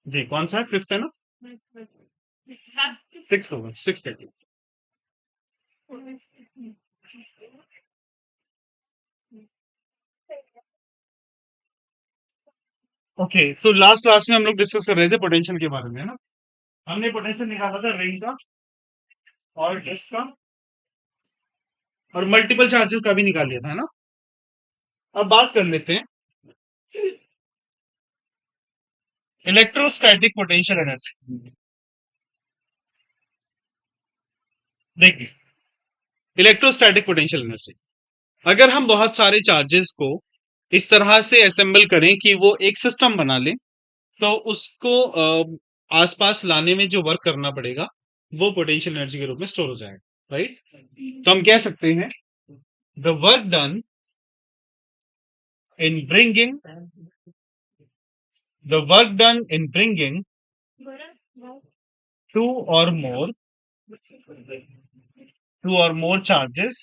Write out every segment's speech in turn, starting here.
जी, कौन सा है? फिफ्थ है ना? सिक्स होगा, 6:30। ओके, तो लास्ट क्लास में हम लोग डिस्कस कर रहे थे पोटेंशियल के बारे में, है ना? हमने पोटेंशियल निकाला था रिंग का और डिस्क का और मल्टीपल चार्जेस का भी निकाल लिया था, है ना? अब बात कर लेते हैं इलेक्ट्रोस्टैटिक पोटेंशियल एनर्जी। देखिए, इलेक्ट्रोस्टैटिक पोटेंशियल एनर्जी, अगर हम बहुत सारे चार्जेस को इस तरह से असेंबल करें कि वो एक सिस्टम बना ले, तो उसको आसपास लाने में जो वर्क करना पड़ेगा वो पोटेंशियल एनर्जी के रूप में स्टोर हो जाएगा, राइट? तो हम कह सकते हैं the work done in bringing the work done in bringing two or more two or more charges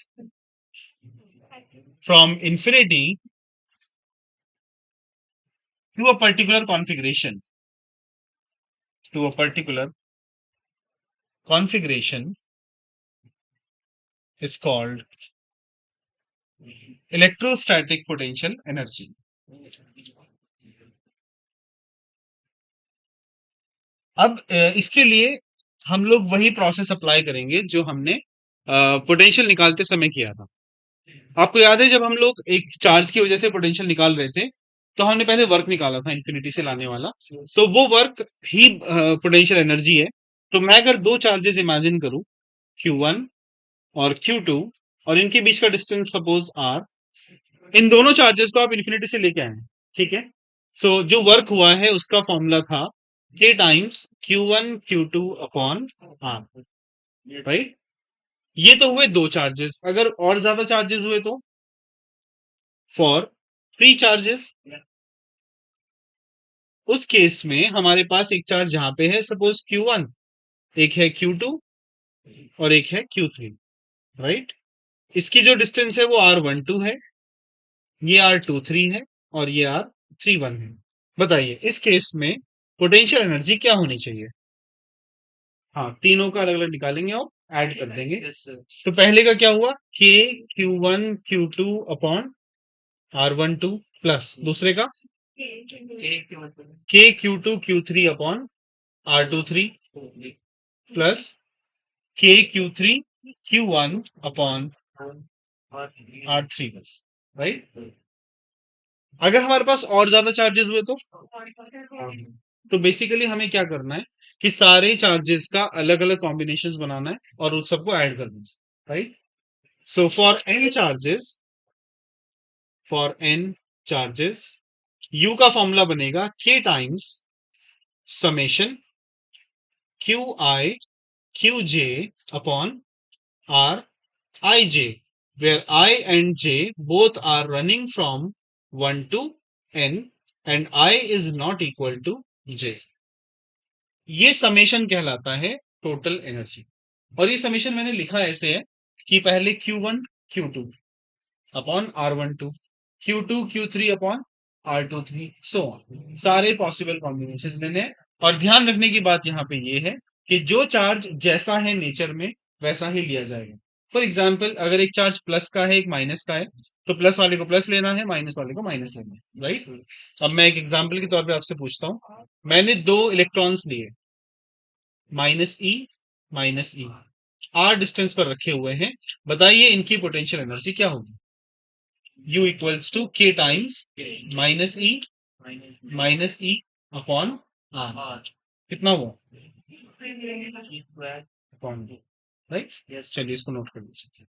from infinity to a particular configuration is called electrostatic potential energy. अब इसके लिए हम लोग वही प्रोसेस अप्लाई करेंगे जो हमने पोटेंशियल निकालते समय किया था। आपको याद है जब हम लोग एक चार्ज की वजह से पोटेंशियल निकाल रहे थे, तो हमने पहले वर्क निकाला था इन्फिनिटी से लाने वाला, तो वो वर्क ही पोटेंशियल एनर्जी है। तो मैं अगर दो चार्जेस इमेजिन करूं, Q1 और Q2, और इनके बीच का डिस्टेंस सपोज R, इन दोनों चार्जेस को आप इन्फिनिटी से लेके आए, ठीक है? सो जो वर्क हुआ है उसका फॉर्मूला था K times Q1 Q2 upon R, right? ये तो हुए दो चार्जेस। अगर और ज्यादा चार्जेस हुए तो फॉर फ्री चार्जेस, उस केस में हमारे पास एक चार्ज यहाँ पे है सपोज Q1, एक है Q2 और एक है Q3, राइट? इसकी जो डिस्टेंस है वो R12 है, ये R23 है और ये R31 है। बताइए इस केस में पोटेंशियल एनर्जी क्या होनी चाहिए? हाँ, तीनों का अलग अलग निकालेंगे और ऐड कर देंगे। तो पहले का क्या हुआ? K Q1 Q2 upon R12 plus दूसरे का K Q2 Q3 upon R23 plus K Q3 Q1 upon R3, right? अगर हमारे पास और ज्यादा चार्जेस हुए तो बेसिकली हमें क्या करना है कि सारे चार्जेस का अलग अलग कॉम्बिनेशंस बनाना है और उस सबको ऐड करना है, right? So for n charges u का फॉर्मूला बनेगा k times summation qi qj upon r ij, where I and j both are running from 1 to n and I is not equal to j. ये summation कहलाता है total energy. और ये summation मैंने लिखा ऐसे है कि पहले Q1 Q2 upon R12, Q2 Q3 upon R23, so on, सारे पॉसिबल कॉम्बिनेशन लेने हैं। और ध्यान रखने की बात यहाँ पे ये है कि जो चार्ज जैसा है नेचर में वैसा ही लिया जाएगा। फॉर एग्जाम्पल अगर एक चार्ज प्लस का है एक माइनस का है, तो प्लस वाले को प्लस लेना है, माइनस वाले को माइनस लेना है, राइट? अब मैं एक एग्जाम्पल के तौर पे आपसे पूछता हूँ, मैंने दो इलेक्ट्रॉन्स लिए, माइनस ई आर डिस्टेंस पर रखे हुए हैं। बताइए इनकी पोटेंशियल एनर्जी क्या होगी? U equals to K times minus E upon R, कितना हुआ? Upon, right? चलिए इसको नोट कर लीजिए।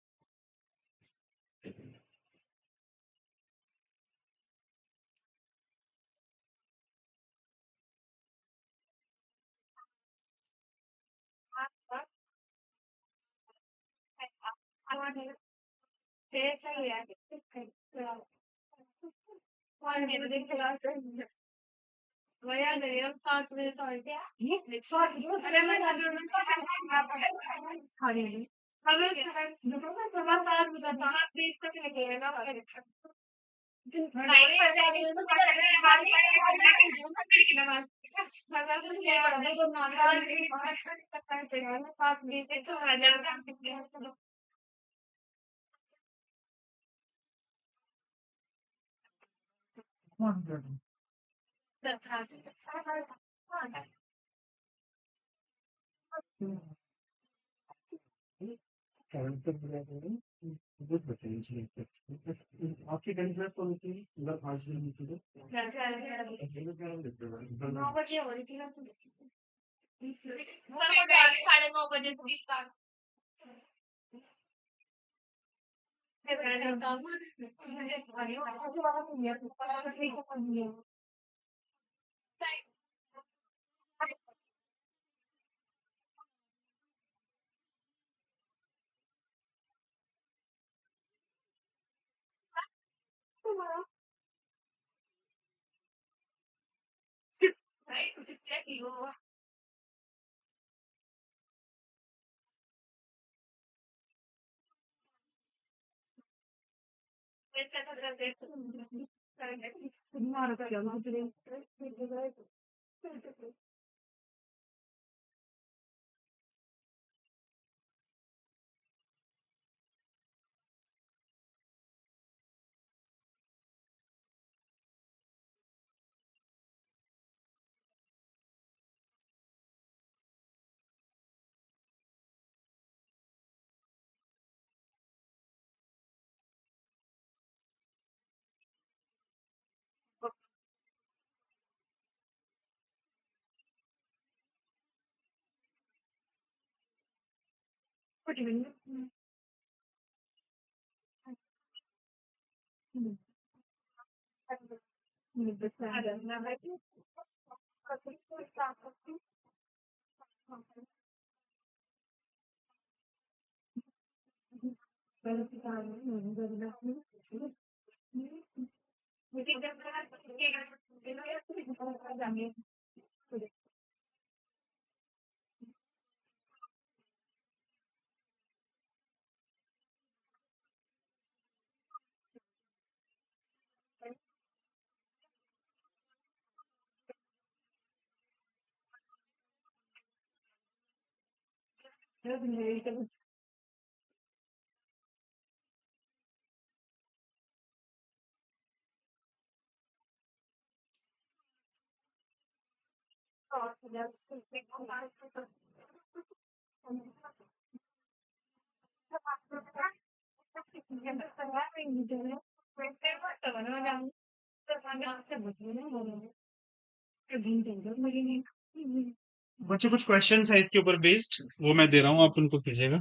बच्चों कुछ क्वेश्चंस है इसके ऊपर बेस्ड, वो मैं दे रहा हूँ, आप उनको कीजिएगा।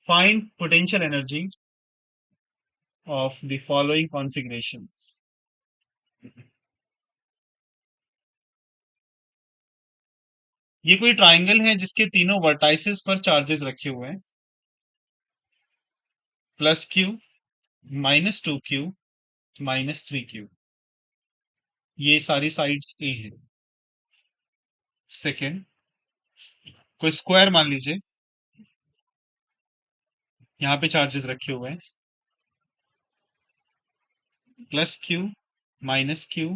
Find potential energy of the following configurations. ये कोई ट्रायंगल है जिसके तीनों वर्टाइसेस पर चार्जेस रखे हुए हैं, +q, -2q, -3q। ये सारी साइड्स ए है। सेकंड, कोई स्क्वायर मान लीजिए, यहाँ पे चार्जेस रखे हुए हैं, +q, -q,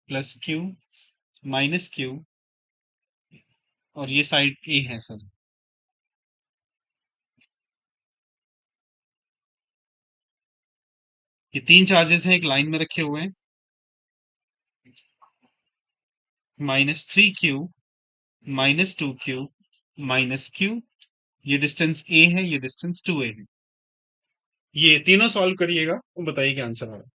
+q, -q, और ये साइड ए है सर। ये तीन चार्जेस हैं, एक लाइन में रखे हुए हैं, -3q, -2q, -q। ये डिस्टेंस ए है, ये डिस्टेंस 2a है। ये तीनों सॉल्व करिएगा, तो बताइए क्या आंसर आ रहा है।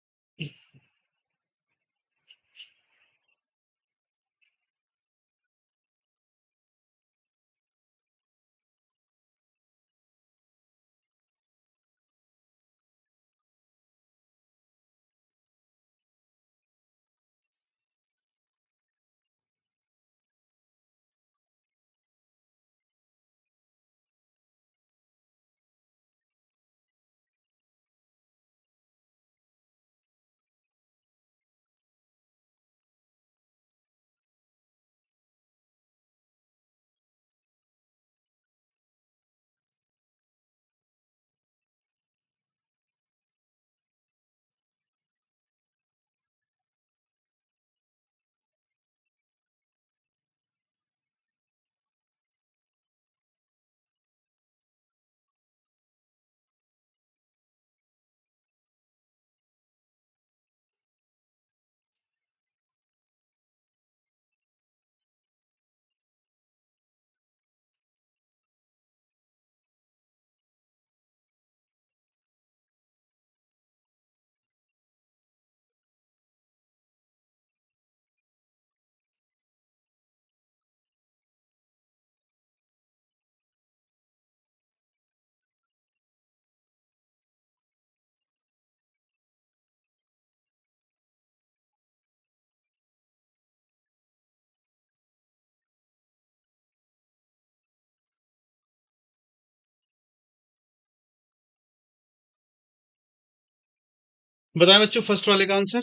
बताएं बच्चों फर्स्ट वाले का answer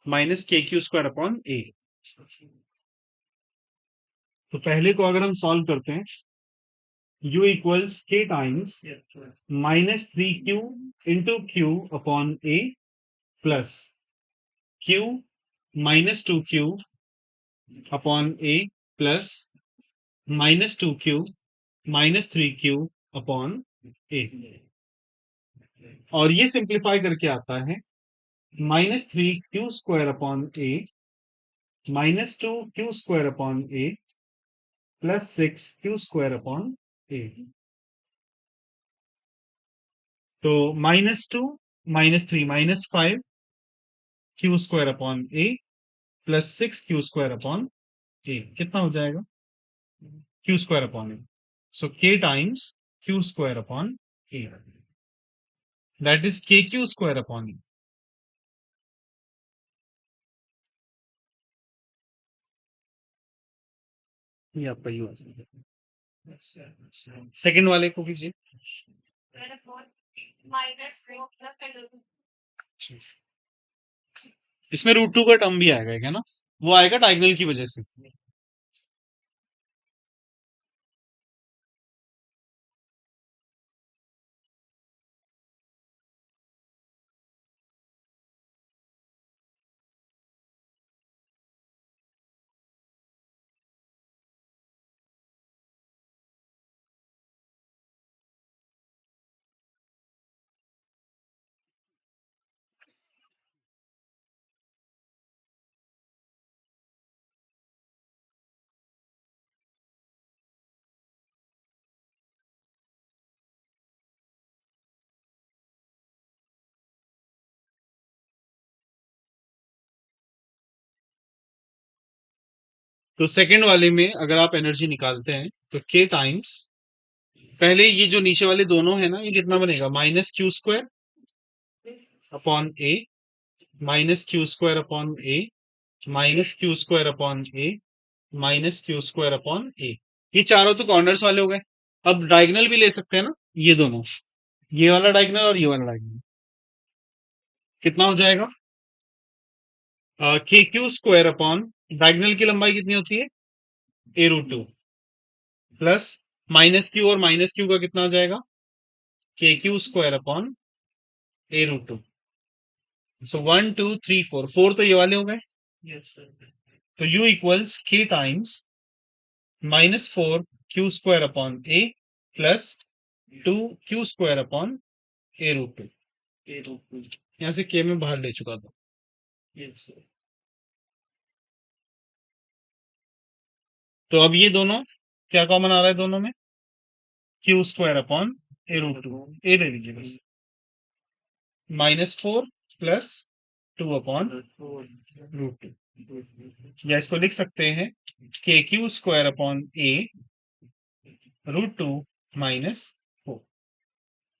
minus K Q square upon A. तो पहले को अगर हम सॉल्व करते हैं, u equals k times minus three Q into Q upon A plus q minus two Q upon A plus minus two Q minus three Q upon A. और ये simplify करके आता है minus three Q square upon A minus two Q square upon A plus six Q square upon A. तो minus two minus three minus five Q square upon A plus six Q square upon A कितना हो जाएगा? Q square upon A. So K times Q square upon A, that is K Q square upon A. ये आपका you आ जाएगा। Second वाले को कीजिए। इसमें रूट टू का टर्म भी आएगा क्या ना? वो आएगा डायगोनल की वजह से। तो सेकंड वाले में अगर आप एनर्जी निकालते हैं तो के टाइम्स, पहले ये जो नीचे वाले दोनों है ना, ये कितना बनेगा? Minus Q square upon A minus Q square upon A minus Q square upon A minus Q square upon A. ये चारों तो कॉर्नर्स वाले हो गए। अब डायगोनल भी ले सकते हैं ना, ये दोनों, ये वाला डायगोनल और ये वाला डायगोनल। कितना हो जाएगा? K Q square upon, diagonal की लंबाई कितनी होती है? A root two plus minus Q और माइनस क्यू का कितना हो जाएगा? K Q square upon A root two. So one two three four, four तो ये वाले हो गए। तो u equals k times minus four Q square upon A plus two Q square upon A root two. यहां से k में बाहर ले चुका था। तो अब ये दोनों क्या कॉमन आ रहा है दोनों में? Q square upon A root two, A ले लीजिए बस। Minus four plus two upon root two, या इसको लिख सकते हैं के Q square upon A root two minus four,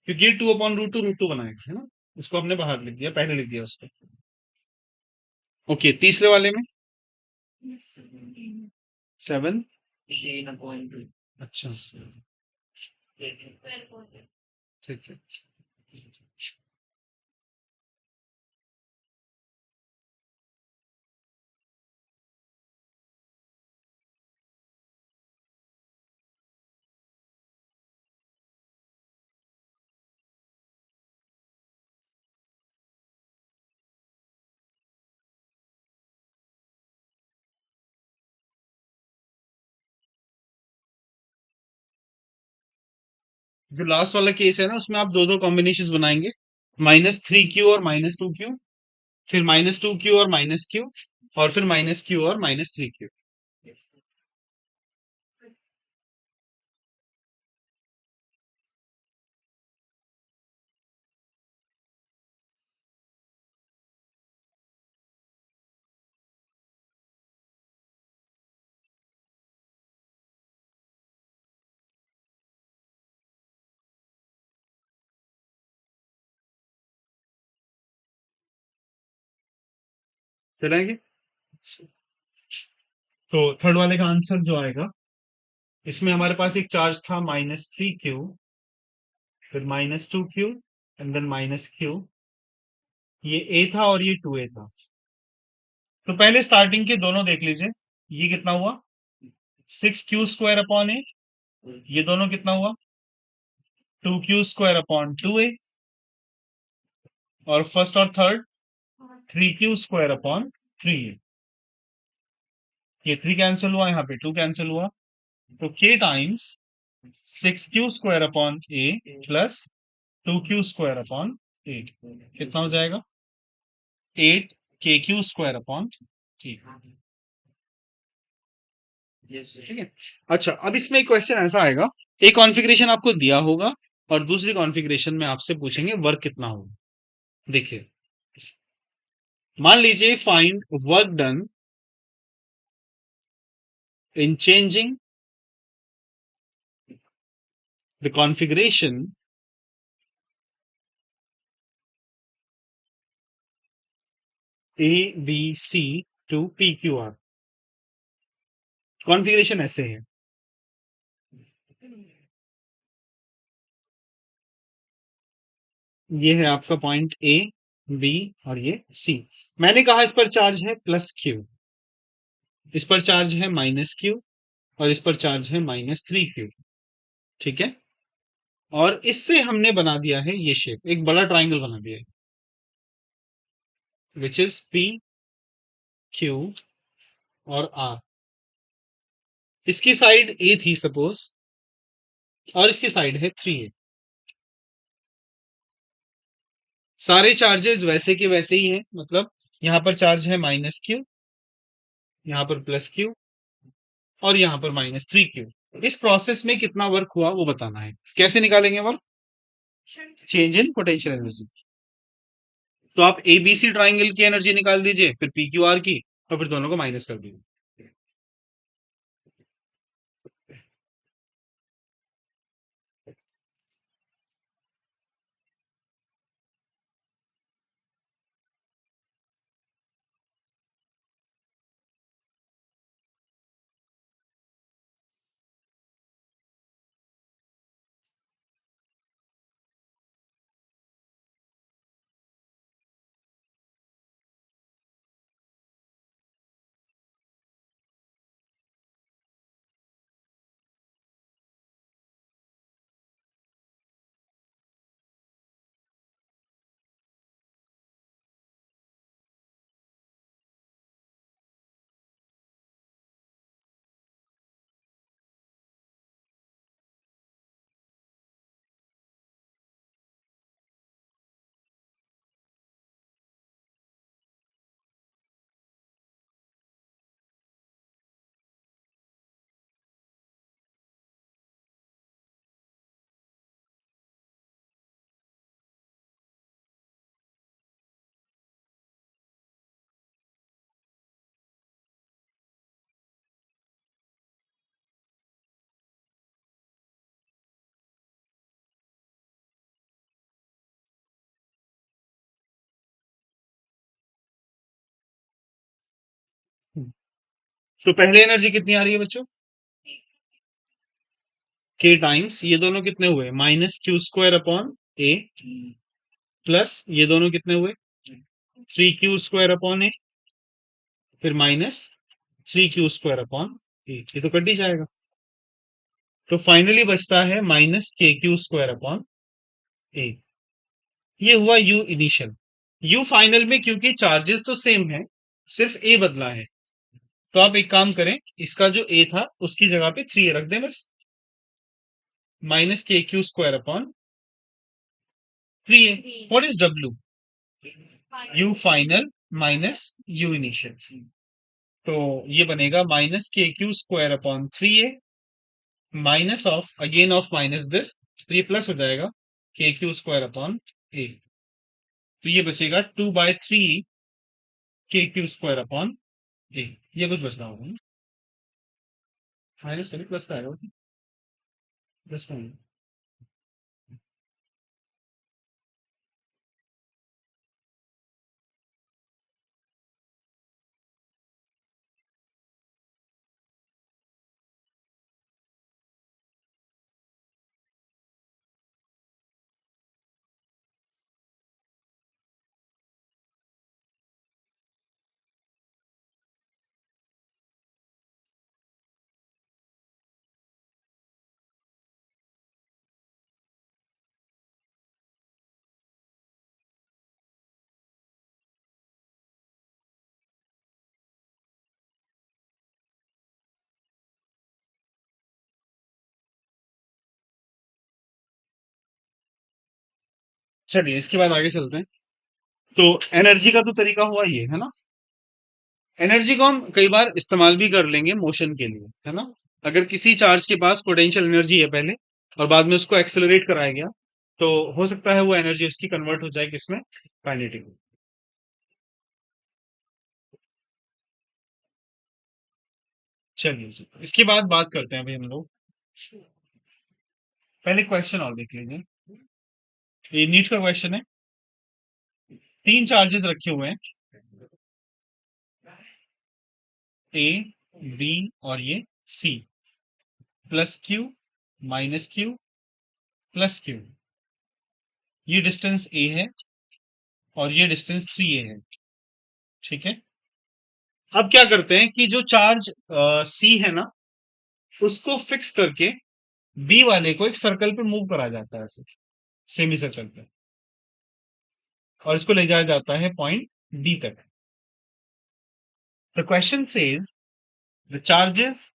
क्योंकि ये टू अपॉन रूट टू बनाएगा, है ना? उसको हमने बाहर लिख दिया, पहले लिख दिया उसको। ओके, तीसरे वाले में सेवन। अच्छा, ठीक है। जो लास्ट वाला केस है ना, उसमें आप दो दो कॉम्बिनेशन बनाएंगे, माइनस थ्री क्यू और माइनस टू क्यू, फिर माइनस टू क्यू और माइनस क्यू, और फिर माइनस क्यू और माइनस थ्री क्यू। चलेंगे। तो थर्ड वाले का आंसर जो आएगा, इसमें हमारे पास एक चार्ज था माइनस थ्री क्यू, फिर minus two Q and then minus Q. ये ए था और ये 2a था। तो पहले स्टार्टिंग के दोनों देख लीजिए। ये कितना हुआ? 6q² upon A. ये दोनों कितना हुआ? 2q² upon 2a। और फर्स्ट और थर्ड 3q² अपॉन 3a। ये 3 कैंसिल हुआ, यहाँ पे 2 कैंसिल हुआ। तो k times 6q² upon a plus 2q² upon a कितना हो जाएगा? 8kq² upon a। ठीक है। अच्छा, अब इसमें एक क्वेश्चन ऐसा आएगा, एक कॉन्फ़िगरेशन आपको दिया होगा और दूसरी कॉन्फ़िगरेशन में आपसे पूछेंगे वर्क कितना होगा। देखिए, मान लीजिए find work done in changing the configuration A B C to P Q R. Configuration ऐसे है, ये है आपका पॉइंट ए, बी और ये सी। मैंने कहा इस पर चार्ज है प्लस क्यू, इस पर चार्ज है माइनस क्यू और इस पर चार्ज है -3q। ठीक है। और इससे हमने बना दिया है ये शेप, एक बड़ा ट्राइंगल बना दिया है, विच इज पी क्यू और आर। इसकी साइड ए थी सपोज और इसकी साइड है 3a। सारे चार्जेस वैसे के वैसे ही हैं, मतलब यहां पर चार्ज है -q, यहां पर +q और यहां पर -3q। इस प्रोसेस में कितना वर्क हुआ वो बताना है। कैसे निकालेंगे work? Change in potential energy. तो आप एबीसी ट्राइंगल की एनर्जी निकाल दीजिए, फिर पी क्यू आर की, और फिर दोनों को माइनस कर दीजिए। तो पहले एनर्जी कितनी आ रही है बच्चों? के टाइम्स ये दोनों कितने हुए? -q² अपॉन a प्लस ये दोनों कितने हुए? 3q² अपॉन a, फिर -3q² अपॉन a। ये तो कट ही जाएगा। तो फाइनली बचता है -kq² अपॉन a। ये हुआ यू इनिशियल। यू फाइनल में क्योंकि चार्जेस तो सेम है, सिर्फ ए बदला है, तो आप एक काम करें, इसका जो ए था उसकी जगह पे 3 रख दें बस। -kq² upon 3a। What is W? You final minus you initial. तो ये बनेगा -kq² upon 3a minus of again of minus this, तो ये प्लस हो जाएगा kq² अपॉन a। तो ये बचेगा 2/3 kq² अपॉन a। ये कुछ बच रहा होगा, माइनस करें प्लस का आएगा, प्लस का आएगा। चलिए इसके बाद आगे चलते हैं। तो एनर्जी का तो तरीका हुआ ये है ना। एनर्जी को हम कई बार इस्तेमाल भी कर लेंगे मोशन के लिए, है ना। अगर किसी चार्ज के पास पोटेंशियल एनर्जी है पहले, और बाद में उसको एक्सेलरेट कराया गया, तो हो सकता है वो एनर्जी उसकी कन्वर्ट हो जाए किसमें, काइनेटिक। चलिए जी, इसके बाद बात करते हैं अभी हम लोग। पहले क्वेश्चन और देख लीजिए। ये नीट का क्वेश्चन है। तीन चार्जेस रखे हुए हैं, ए, बी और ये C. Plus Q, minus Q, plus Q. ये डिस्टेंस ए है और ये डिस्टेंस 3a है। ठीक है। अब क्या करते हैं कि जो चार्ज सी है ना, उसको फिक्स करके बी वाले को एक सर्कल पे मूव करा जाता है, ऐसे सेमी सर्कल पे, और इसको ले जाया जाता है पॉइंट डी तक। The question says the charges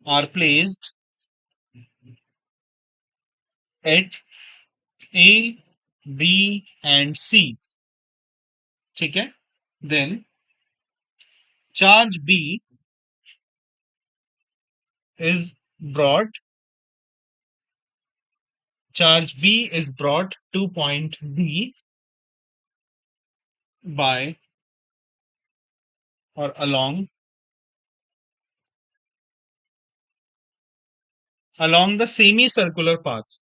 are placed at A, B and C. ठीक है। Then charge B is brought charge B is brought to point B by or along the semicircular path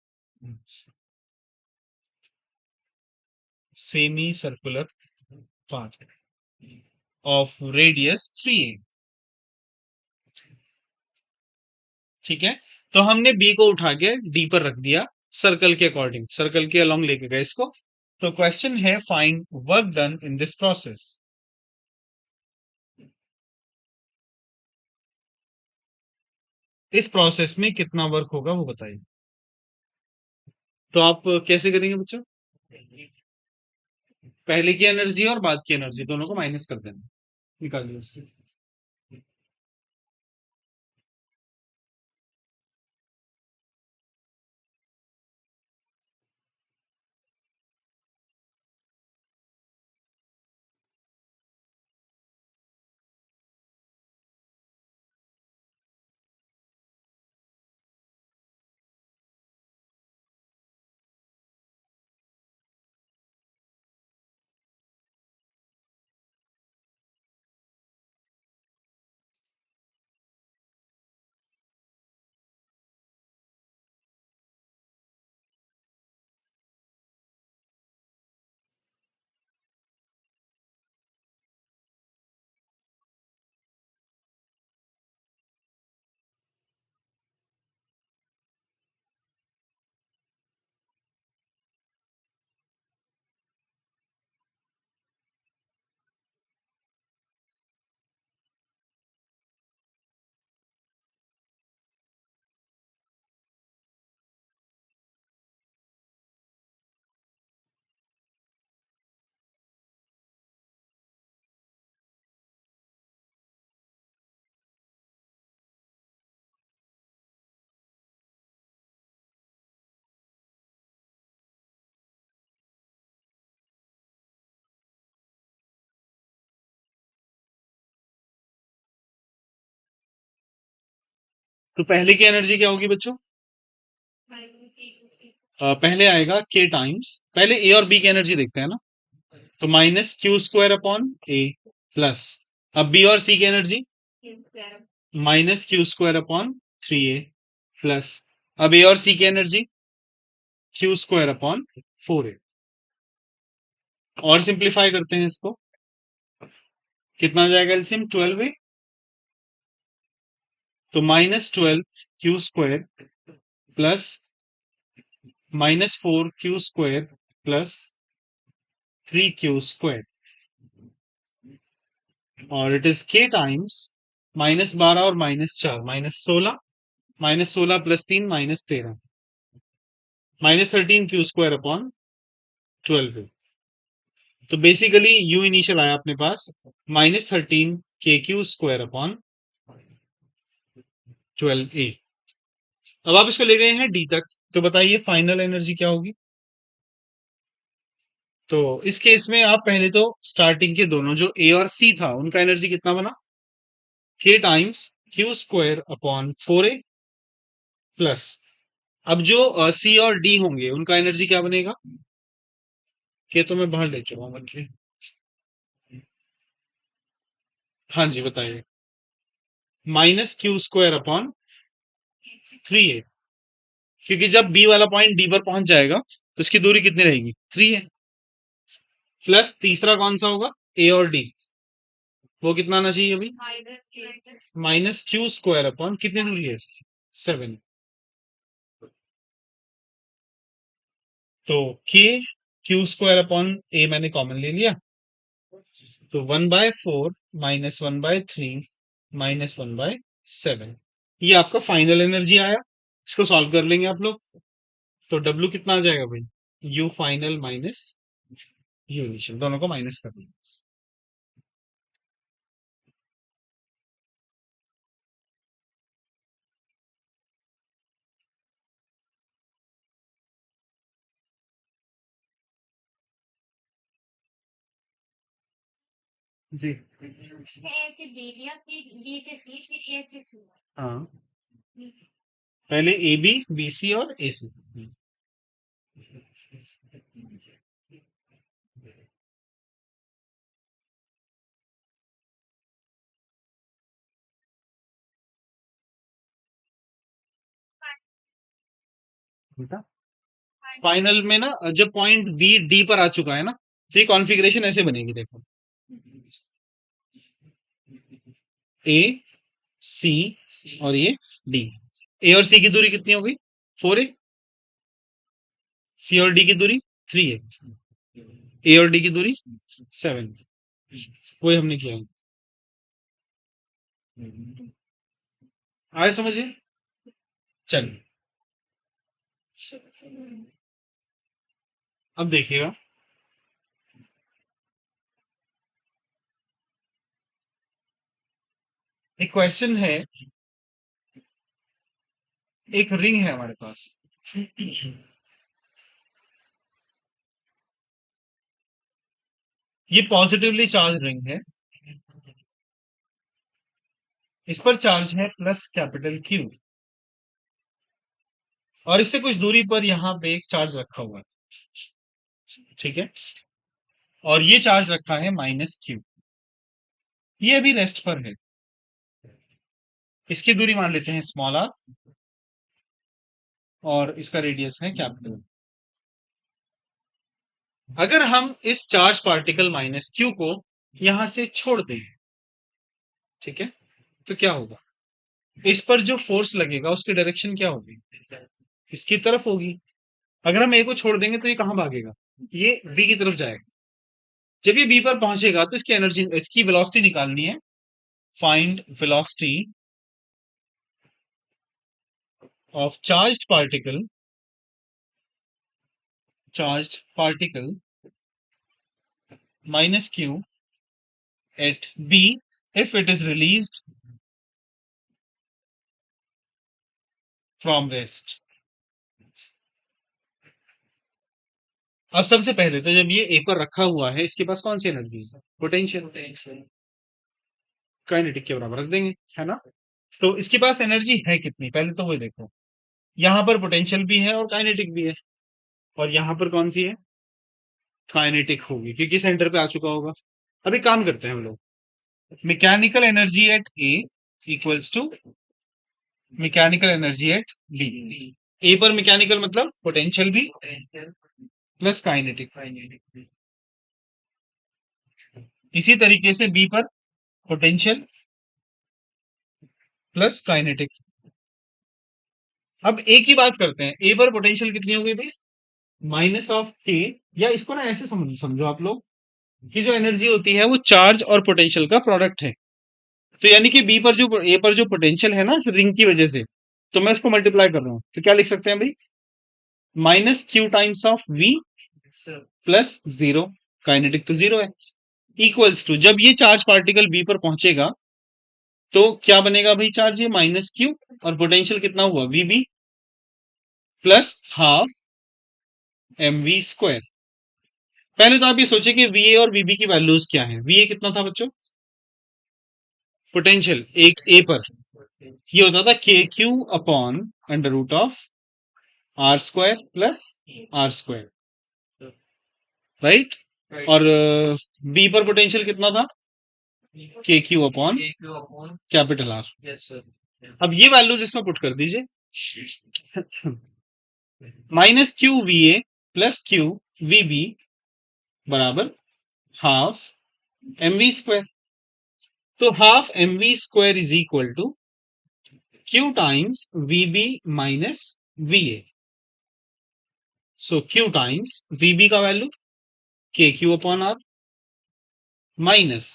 of radius 3a। ठीक है। तो हमने B को उठा के D पर रख दिया, सर्कल के अकॉर्डिंग, सर्कल के अलोंग लेके गए इसको। तो क्वेश्चन है find work done in this process. इस प्रोसेस में कितना वर्क होगा वो बताइए। तो आप कैसे करेंगे बच्चों? पहले की एनर्जी और बाद की एनर्जी दोनों को माइनस कर देना, निकालिए उससे। तो पहले की एनर्जी क्या होगी बच्चों? पहले आएगा के टाइम्स, पहले ए और बी की एनर्जी देखते हैं ना। तो minus Q square upon A, plus, अब बी और सी की energy minus Q square upon 3a, plus, अब ए और सी की energy Q square upon 4a। और सिंप्लीफाई करते हैं इसको, कितना आ जाएगा एलसीएम? 12a। तो minus 12 Q square plus minus 4 Q square plus 3 Q square, और इट इज के टाइम्स -12 और -4, -16, -16 प्लस 3 -13, -13 क्यू स्क्वायर अपॉन 12। तो बेसिकली यू इनिशियल आया अपने पास -13 के क्यू स्क्वायर अपॉन 12a। अब आप इसको ले गए हैं डी तक, तो बताइए फाइनल एनर्जी क्या होगी। तो इस केस में आप पहले तो स्टार्टिंग के दोनों जो ए और सी था उनका एनर्जी कितना बना, के times Q square upon 4a plus, अब जो सी और डी होंगे उनका एनर्जी क्या बनेगा, के तो मैं बाहर ले चुका हूं बल्कि। हाँ जी बताइए। Minus Q square upon 3a, क्योंकि जब बी वाला पॉइंट डी पर पहुंच जाएगा तो इसकी दूरी कितनी रहेगी, 3 है। प्लस तीसरा कौन सा होगा, ए और डी, वो कितना आना चाहिए अभी, माइनस क्यू स्क्वायर अपॉन कितनी दूरी है इसकी, 7। तो के क्यू स्क्वायर अपॉन ए मैंने कॉमन ले लिया, तो 1/4 माइनस 1/3 माइनस 1/7, ये आपका फाइनल एनर्जी आया। इसको सॉल्व कर लेंगे आप लोग, तो डब्ल्यू कितना आ जाएगा भाई, you final minus you initial, दोनों को माइनस कर लेंगे। जी हाँ, पहले ए बी बी सी और ए सी। बेटा फाइनल में ना जब पॉइंट बी डी पर आ चुका है ना, तो ये कॉन्फ़िगरेशन ऐसे बनेगी, देखो ए सी और ये डी। ए और सी की दूरी कितनी होगी, 4a, सी और डी की दूरी 3a, ए और डी की दूरी 7, वही हमने किया है। आए समझिए, चलिए अब देखिएगा, एक क्वेश्चन है, एक रिंग है हमारे पास, ये पॉजिटिवली चार्ज रिंग है, इस पर चार्ज है प्लस कैपिटल क्यू, और इससे कुछ दूरी पर यहाँ पे एक चार्ज रखा हुआ है, ठीक है, और ये चार्ज रखा है माइनस क्यू, ये अभी रेस्ट पर है, इसकी दूरी मान लेते हैं स्मॉल आर, और इसका रेडियस है कैपिटल। अगर हम इस चार्ज पार्टिकल माइनस क्यू को यहां से छोड़ दें, ठीक है, तो क्या होगा, इस पर जो फोर्स लगेगा उसकी डायरेक्शन क्या होगी, इसकी तरफ होगी। अगर हम ए को छोड़ देंगे तो ये कहां भागेगा, ये बी की तरफ जाएगा। जब ये बी पर पहुंचेगा तो इसकी एनर्जी, इसकी वेलोसिटी निकालनी है, find velocity of charged particle minus q at b if it is released from rest। अब सबसे पहले तो जब ये ए पर रखा हुआ है इसके पास कौन सी एनर्जी है, पोटेंशियल, काइनेटिक के बराबर रख देंगे, है ना। तो इसके पास एनर्जी है कितनी, पहले तो वही देखो, यहाँ पर पोटेंशियल भी है और काइनेटिक भी है, और यहाँ पर कौन सी है, काइनेटिक होगी क्योंकि सेंटर पे आ चुका होगा। अभी काम करते हैं हम लोग, mechanical energy at A equals to mechanical energy at B. A पर मैकेनिकल मतलब पोटेंशियल भी प्लस काइनेटिक, इसी तरीके से बी पर पोटेंशियल प्लस काइनेटिक। अब ए की बात करते हैं, ए पर पोटेंशियल कितनी हो गई भाई, माइनस ऑफ के, या इसको ना ऐसे समझो आप लोग कि जो एनर्जी होती है वो चार्ज और पोटेंशियल का प्रोडक्ट है। तो यानी कि बी पर जो ए पर जो पोटेंशियल है ना रिंग की वजह से, तो मैं इसको मल्टीप्लाई कर रहा हूं, तो क्या लिख सकते हैं भाई, minus Q times of V plus zero, kinetic तो जीरो है, इक्वल्स टू, जब ये चार्ज पार्टिकल बी पर पहुंचेगा तो क्या बनेगा भाई, चार्ज ये माइनस क्यू, और पोटेंशियल कितना हुआ V B, plus half M V square. पहले तो आप ये सोचिए कि वी ए और वीबी की वैल्यूज क्या है। वी ए कितना था बच्चों? पोटेंशियल एक ए पर ये होता था K Q upon under root of R square plus R square, right. और बी पर पोटेंशियल कितना था? K Q upon capital R. अब ये वैल्यूज इसमें पुट कर दीजिए। Minus Q V A plus Q V B बराबर हाफ एम वी स्क्वायर। तो half M V square is equal to Q times V B minus V A. So Q times V B का value K Q upon R minus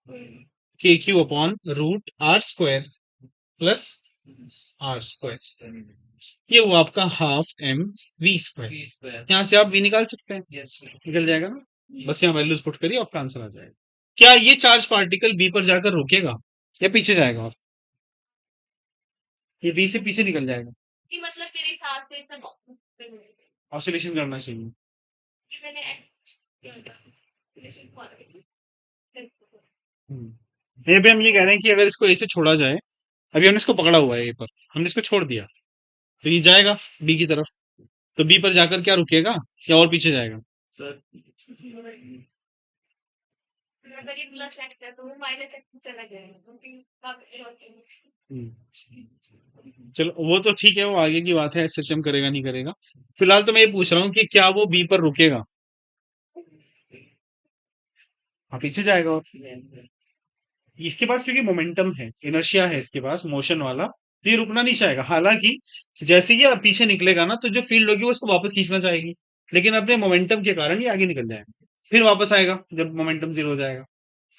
K Q upon root R square plus R square. ये हुआ आपका half M V square. यहां से आप we निकाल सकते हैं, निकल जाएगा ना। बस यहाँ वैल्यूज पुट करिए, आपका आंसर आ जाएगा। क्या ये चार्ज पार्टिकल बी पर जाकर रुकेगा या पीछे जाएगा? और ये बी से पीछे निकल जाएगा कि मतलब मेरे हिसाब से सब ऑसिलेशन करना चाहिए कि मैंने ये भी हम ये कह रहे हैं कि अगर इसको ए से छोड़ा जाए, अभी हमने इसको पकड़ा हुआ है ए पर, हमने इसको छोड़ दिया तो ये जाएगा बी की तरफ। तो बी पर जाकर क्या रुकेगा या और पीछे जाएगा? अगर ये प्लस एक्स है तो वो माइनस एक्स में चला जाएगा चलो वो तो ठीक है, वो आगे की बात है, एसएचएम करेगा नहीं करेगा। फिलहाल तो मैं ये पूछ रहा हूँ कि क्या वो बी पर रुकेगा? हाँ पीछे जाएगा। और इसके पास क्योंकि मोमेंटम है, इनर्शिया है इसके पास मोशन वाला, तो ये रुकना नहीं चाहेगा। हालांकि जैसे ही ये पीछे निकलेगा ना, तो जो फील्ड होगी वो इसको वापस खींचना चाहेगी, लेकिन अपने मोमेंटम के कारण ये आगे निकल जाएगा। फिर वापस आएगा जब मोमेंटम जीरो हो जाएगा,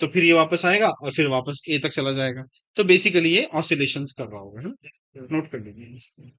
तो फिर ये वापस आएगा और फिर वापस ए तक चला जाएगा। तो बेसिकली ये ऑसिलेशंस कर रहा होगा, है ना। नोट कर लीजिए।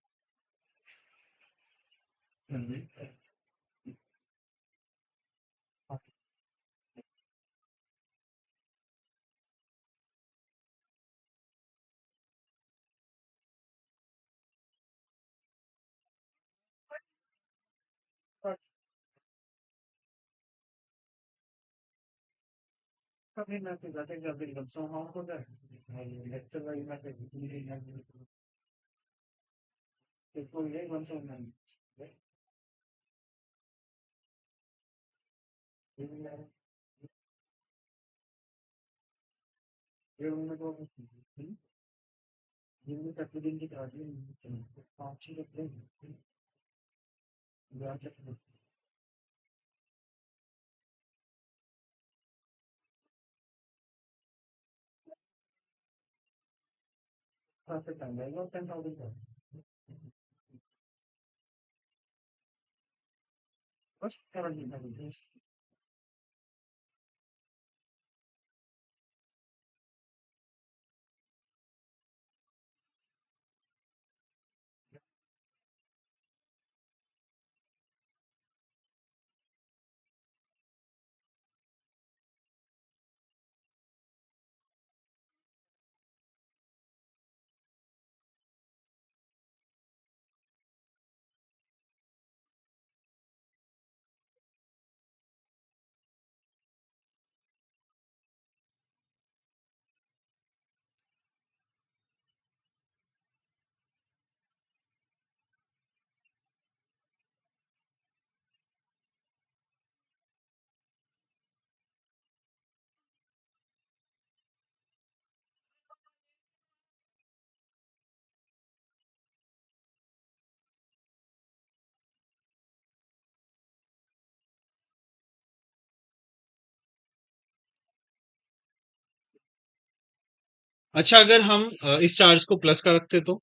अच्छा अगर हम इस चार्ज को प्लस का रखते तो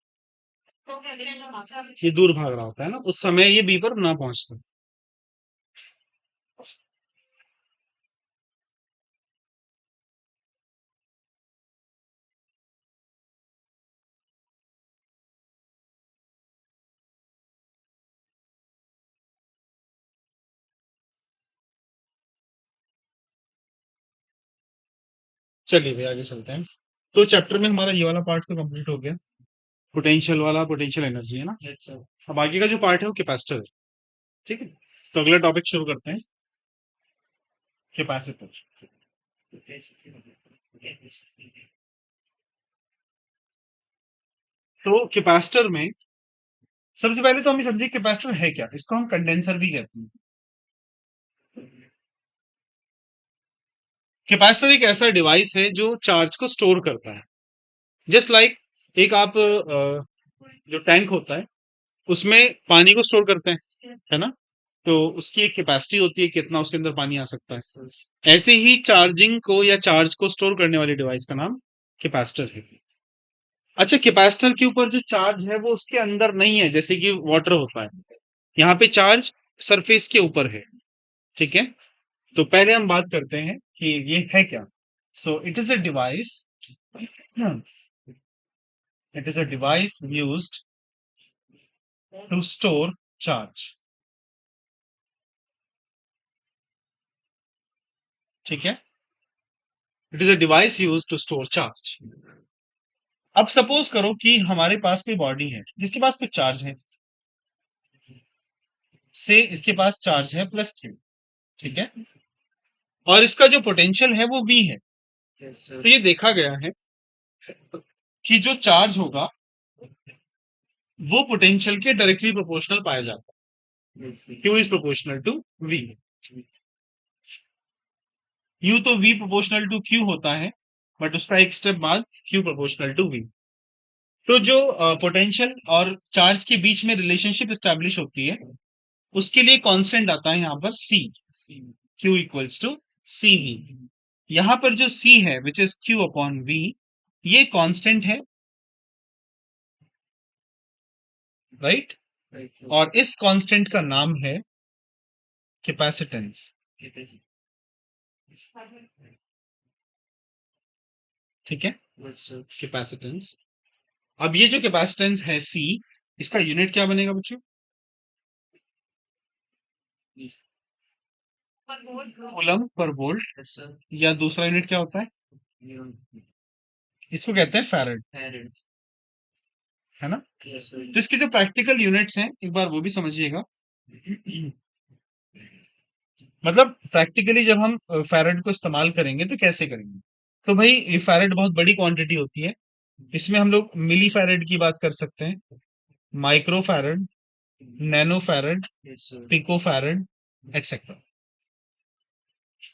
ये दूर भाग रहा होता है ना, उस समय ये बी पर ना पहुंचता। चलिए भैया आगे चलते हैं। तो चैप्टर में हमारा ये वाला पार्ट तो कंप्लीट हो गया। पोटेंशियल वाला पोटेंशियल एनर्जी है ना। अब आगे का जो पार्ट है वो कैपेसिटर है। ठीक है, तो अगला टॉपिक शुरू करते हैं, कैपेसिटर। तो कैपेसिटर में सबसे पहले तो हमें समझिए कैपेसिटर है क्या। इसको हम कंडेंसर भी कहते हैं। कैपेसिटर एक ऐसा डिवाइस है जो चार्ज को स्टोर करता है। जस्ट लाइक एक आप जो टैंक होता है उसमें पानी को स्टोर करते हैं, है ना। तो उसकी एक कैपेसिटी होती है कितना उसके अंदर पानी आ सकता है। ऐसे ही चार्जिंग को या चार्ज को स्टोर करने वाली डिवाइस का नाम कैपेसिटर है। अच्छा, कैपेसिटर के ऊपर जो चार्ज है वो उसके अंदर नहीं है जैसे कि वाटर होता है। यहाँ पे चार्ज सरफेस के ऊपर है। ठीक है, तो पहले हम बात करते हैं कि ये है क्या। So it is a device, it is a device used to store charge. ठीक है, it is a device used to store charge. अब सपोज करो कि हमारे पास कोई बॉडी है जिसके पास कुछ चार्ज है, से इसके पास चार्ज है प्लस क्यू। ठीक है, और इसका जो पोटेंशियल है वो V है। तो ये देखा गया है कि जो चार्ज होगा वो पोटेंशियल के डायरेक्टली प्रोपोर्शनल पाया जाता है। Q is proportional to V। यू तो V प्रोपोर्शनल टू Q होता है, बट उसका एक स्टेप बाद Q प्रोपोर्शनल टू V। तो जो पोटेंशियल और चार्ज के बीच में रिलेशनशिप स्टैब्लिश होती है उसके लिए कांस्टेंट आता है यहाँ पर C। Q equals to CV। यहाँ पर जो C है which is Q upon V, ये कांस्टेंट है, राइट। और इस कांस्टेंट का नाम है कैपेसिटेंस। ठीक है, कैपेसिटेंस। अब ये जो कैपेसिटेंस है C, इसका यूनिट क्या बनेगा बच्चों? कूलम पर वोल्ट, या दूसरा यूनिट क्या होता है? इसको कहते हैं फैरेड, है ना। तो इसके जो प्रैक्टिकल यूनिट्स हैं एक बार वो भी समझिएगा। मतलब प्रैक्टिकली जब हम फैरेड को इस्तेमाल करेंगे तो कैसे करेंगे। तो भाई ये फैरेड बहुत बड़ी क्वांटिटी होती है। इसमें हम लोग मिली फैरेड की बात कर सकते हैं, micro farad, nano farad, pico farad, etcetera.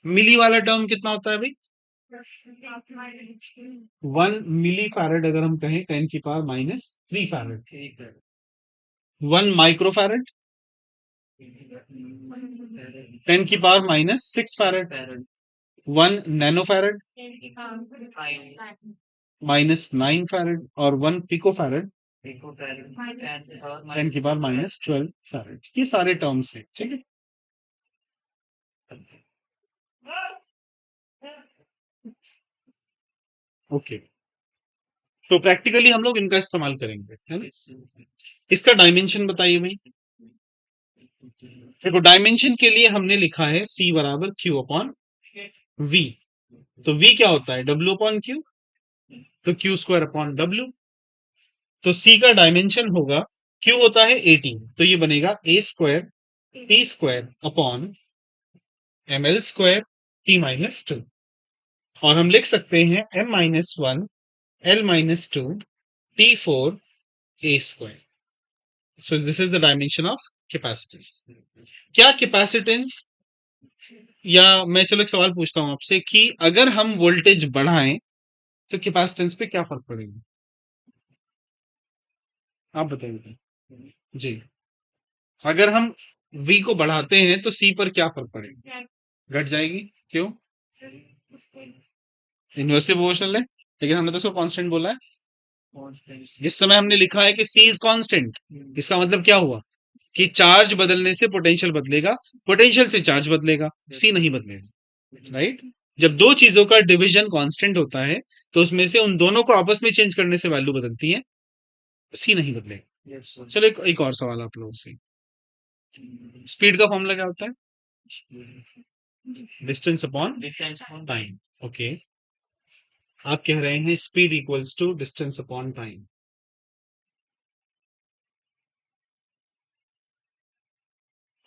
Milli वाला टर्म कितना होता है भाई? 1 मिली फैरेड अगर हम कहें 10⁻³ farad. 1 micro farad 10⁻⁶ farad. 1 nano farad -9 farad, और 1 पिको फैरेड 10⁻⁻12 फैरेड। ये सारे टर्म्स हैं, ठीक है। ओके, तो प्रैक्टिकली हम लोग इनका इस्तेमाल करेंगे, है ना। इसका डायमेंशन बताइए भाई। देखो, डायमेंशन के लिए हमने लिखा है C बराबर Q अपॉन V। तो V क्या होता है? W upon Q। तो Q² अपॉन W। तो C का डायमेंशन होगा, Q होता है 18, तो ये बनेगा A² T² upon ML² T-2। और हम लिख सकते हैं M-1 L-2 T4 A²। So this is the dimension of capacitance. क्या कैपेसिटेंस, या मैं चलो एक सवाल पूछता हूं आपसे कि अगर हम वोल्टेज बढ़ाएं तो कैपेसिटेंस पे क्या फर्क पड़ेगा? आप बताइए जी। अगर हम V को बढ़ाते हैं तो C पर क्या फर्क पड़ेगा? घट जाएगी, क्यों? इन्वर्सली प्रोपोर्शनल है, लेकिन हमने तो उसको कांस्टेंट बोला है। जिस समय हमने लिखा है कि C इज कांस्टेंट, इसका मतलब क्या हुआ कि चार्ज बदलने से पोटेंशियल बदलेगा, पोटेंशियल से चार्ज बदलेगा, C नहीं बदलेगा, राइट। जब दो चीजों का डिवीजन कांस्टेंट होता है तो उसमें से उन दोनों को आपस में चेंज करने से वैल्यू बदलती है, C नहीं बदलेगा। चलो एक और सवाल आप लोगों से। स्पीड का फॉर्मूला क्या होता है? Distance upon time. ओके, आप कह रहे हैं speed equals to distance upon time.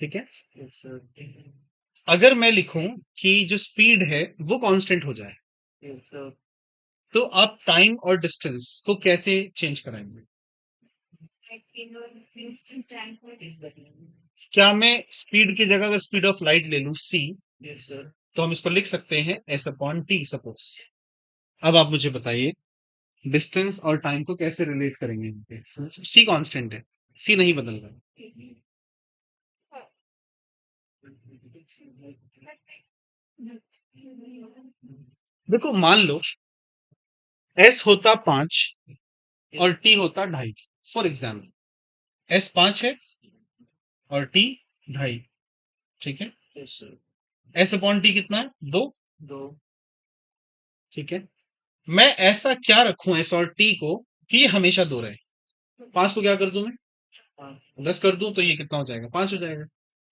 ठीक है। Yes, sir. अगर मैं लिखूं कि जो स्पीड है वो कांस्टेंट हो जाए, Yes, sir. तो आप टाइम और डिस्टेंस को कैसे चेंज कराएंगे? क्या मैं स्पीड की जगह अगर स्पीड ऑफ लाइट ले लूं c, Yes, sir. तो हम इसको लिख सकते हैं s अपॉन टी सपोज। अब आप मुझे बताइए डिस्टेंस और टाइम को कैसे रिलेट करेंगे? c कांस्टेंट है, c नहीं बदल रहा है। देखो मान लो s होता 5 और t होता 2.5, फॉर एग्जाम्पल s 5 है और t 2.5, ठीक है। Yes, sir. s upon T कितना है? 2, 2. ठीक है। मैं ऐसा क्या रखूं s और t को कि ये हमेशा 2 रहे? 5 को क्या कर दूं मैं? 10 कर दूं तो ये कितना हो जाएगा? 5 हो जाएगा।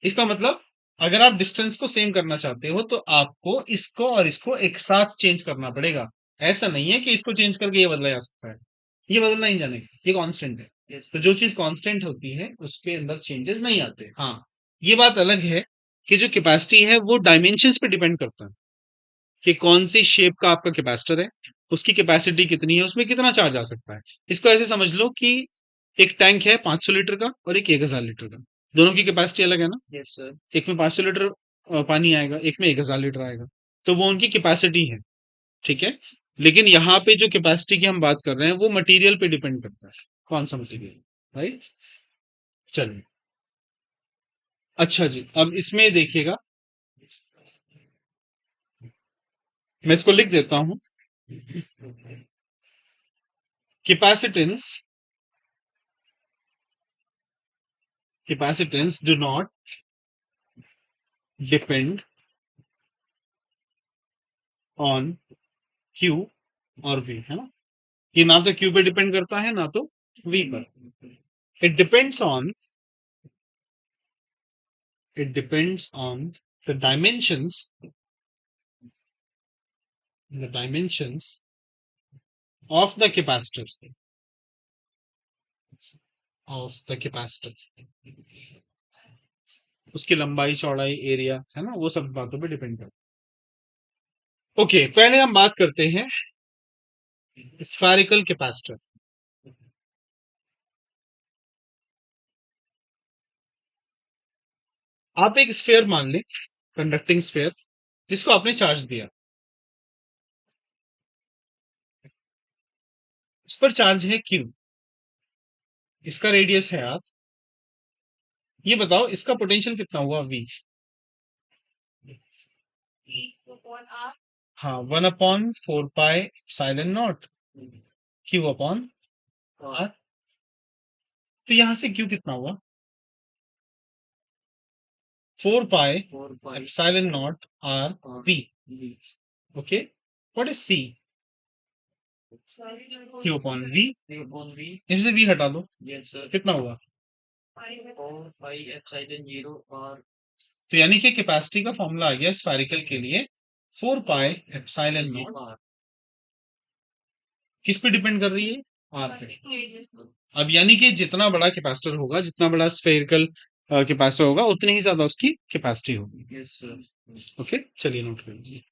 इसका मतलब अगर आप डिस्टेंस को सेम करना चाहते हो तो आपको इसको और इसको एक साथ चेंज करना पड़ेगा। ऐसा नहीं है कि इसको चेंज करके ये बदला जा सकता है, ये बदलना ही जाने, ये कांस्टेंट है। Yes, तो sir. जो चीज कांस्टेंट होती है उसके अंदर चेंजेस नहीं आते। हाँ, ये बात अलग है कि जो कैपेसिटी है वो डायमेंशंस पे डिपेंड करता है कि कौन सी शेप का आपका कैपेसिटर है, उसकी कैपेसिटी कितनी है, उसमें कितना चार्ज आ सकता है। इसको ऐसे समझ लो कि एक टैंक है 500 लीटर का और एक 1000 लीटर का, दोनों की कैपेसिटी अलग है ना। Yes, sir. एक में 500 लीटर पानी आएगा, एक में 1000 लीटर आएगा, तो वो उनकी कैपेसिटी है, ठीक है। लेकिन यहाँ पे जो कैपेसिटी की हम बात कर रहे हैं वो मटेरियल पे डिपेंड करता है, कौन सा मटेरियल, राइट। चलिए, अच्छा जी, अब इसमें देखिएगा, मैं इसको लिख देता हूं। Capacitance capacitance do not depend on Q और वी, है ना। ये ना तो क्यू पे डिपेंड करता है ना तो वी पर। It depends on the dimensions of the capacitor उसकी लंबाई चौड़ाई एरिया, है ना, वो सब बातों पे डिपेंड करता है। ओके, पहले हम बात करते हैं स्फेरिकल कैपेसिटर। आप एक स्फेयर मान लें, कंडक्टिंग स्फेयर, जिसको आपने चार्ज दिया, उस पर चार्ज है क्यू, इसका रेडियस है आर। ये बताओ इसका पोटेंशियल कितना हुआ? वी। हाँ, 1/4 pi epsilon naught Q upon R. तो यहां से क्यू कितना हुआ? 4 pi 4 pi epsilon naught R R V. V. Okay, what is C? Q upon V. Q upon V. इससे वी हटा दो, Yes, sir. कितना हुआ? 4 pi epsilon 0 R तो यानी कि कैपेसिटी का फॉर्मूला आ गया स्फेरिकल के लिए 4 pi epsilon V not. R. किस पे डिपेंड कर रही है? आर पे। अब यानी कि जितना बड़ा कैपेसिटर होगा, जितना बड़ा स्फेरिकल कैपेसिटर होगा, उतनी ही ज्यादा उसकी कैपेसिटी होगी। Yes, sir. ओके, चलिए नोट कर लीजिए।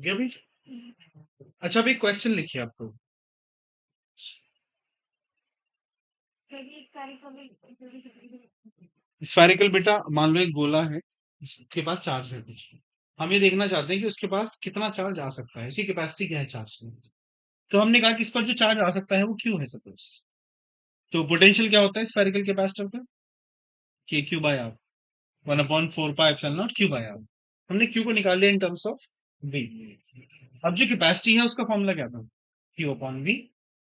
गया भाई। अच्छा अभी क्वेश्चन लिखिए आप लोग। स्फेरिकल बेटा मान लो एक गोला है, उसके पास चार्ज है कुछ, हम ये देखना चाहते हैं कि उसके पास कितना चार्ज आ सकता है, इसकी कैपेसिटी क्या है चार्ज में। तो हमने कहा कि इस पर जो चार्ज आ सकता है वो क्यू है सपोज। तो पोटेंशियल क्या होता है स्फेरिकल कैपेसिटर का, K Q by R, 1/4 pi epsilon naught Q by R. हमने क्यू को निकाल लिया इन टर्म्स ऑफ वी। अब जो कैपेसिटी है उसका फॉर्मूला क्या था, क्यू अपॉन वी।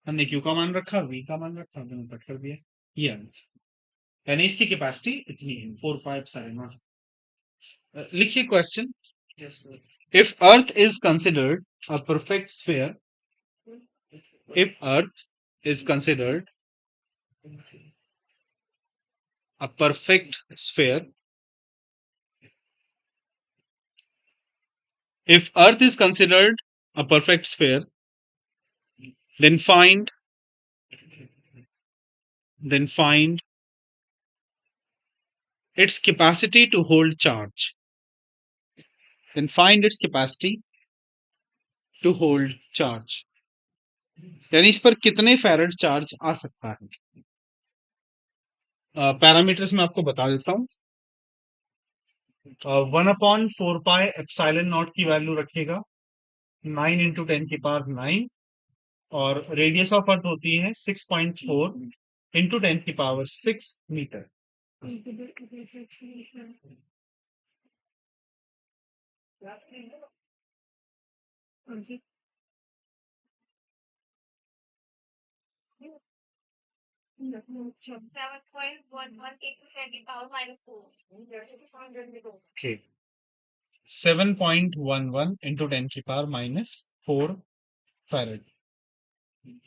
हमने क्यू का मान रखा, वी का मान रखा, हमने कट कर दिया। ये आंसर, यानी इसकी कैपेसिटी इतनी है 4 पाई एप्सिलॉन नॉट। लिखिए question. Yes, sir. If earth is considered a perfect sphere, if earth is considered a perfect sphere, if earth is considered a perfect sphere, then find its capacity to hold charge, then find its capacity to hold charge, यानी इस पर कितने farad charge आ सकता है। Parameters में आपको बता देता हूँ। 1/4 पाई एप्सिलॉन नॉट की वैल्यू रखिएगा 9 × 10⁹ और रेडियस ऑफ अर्थ होती है 6.4 × 10⁶ मीटर। Okay, 7.11 × 10⁻⁴ farad.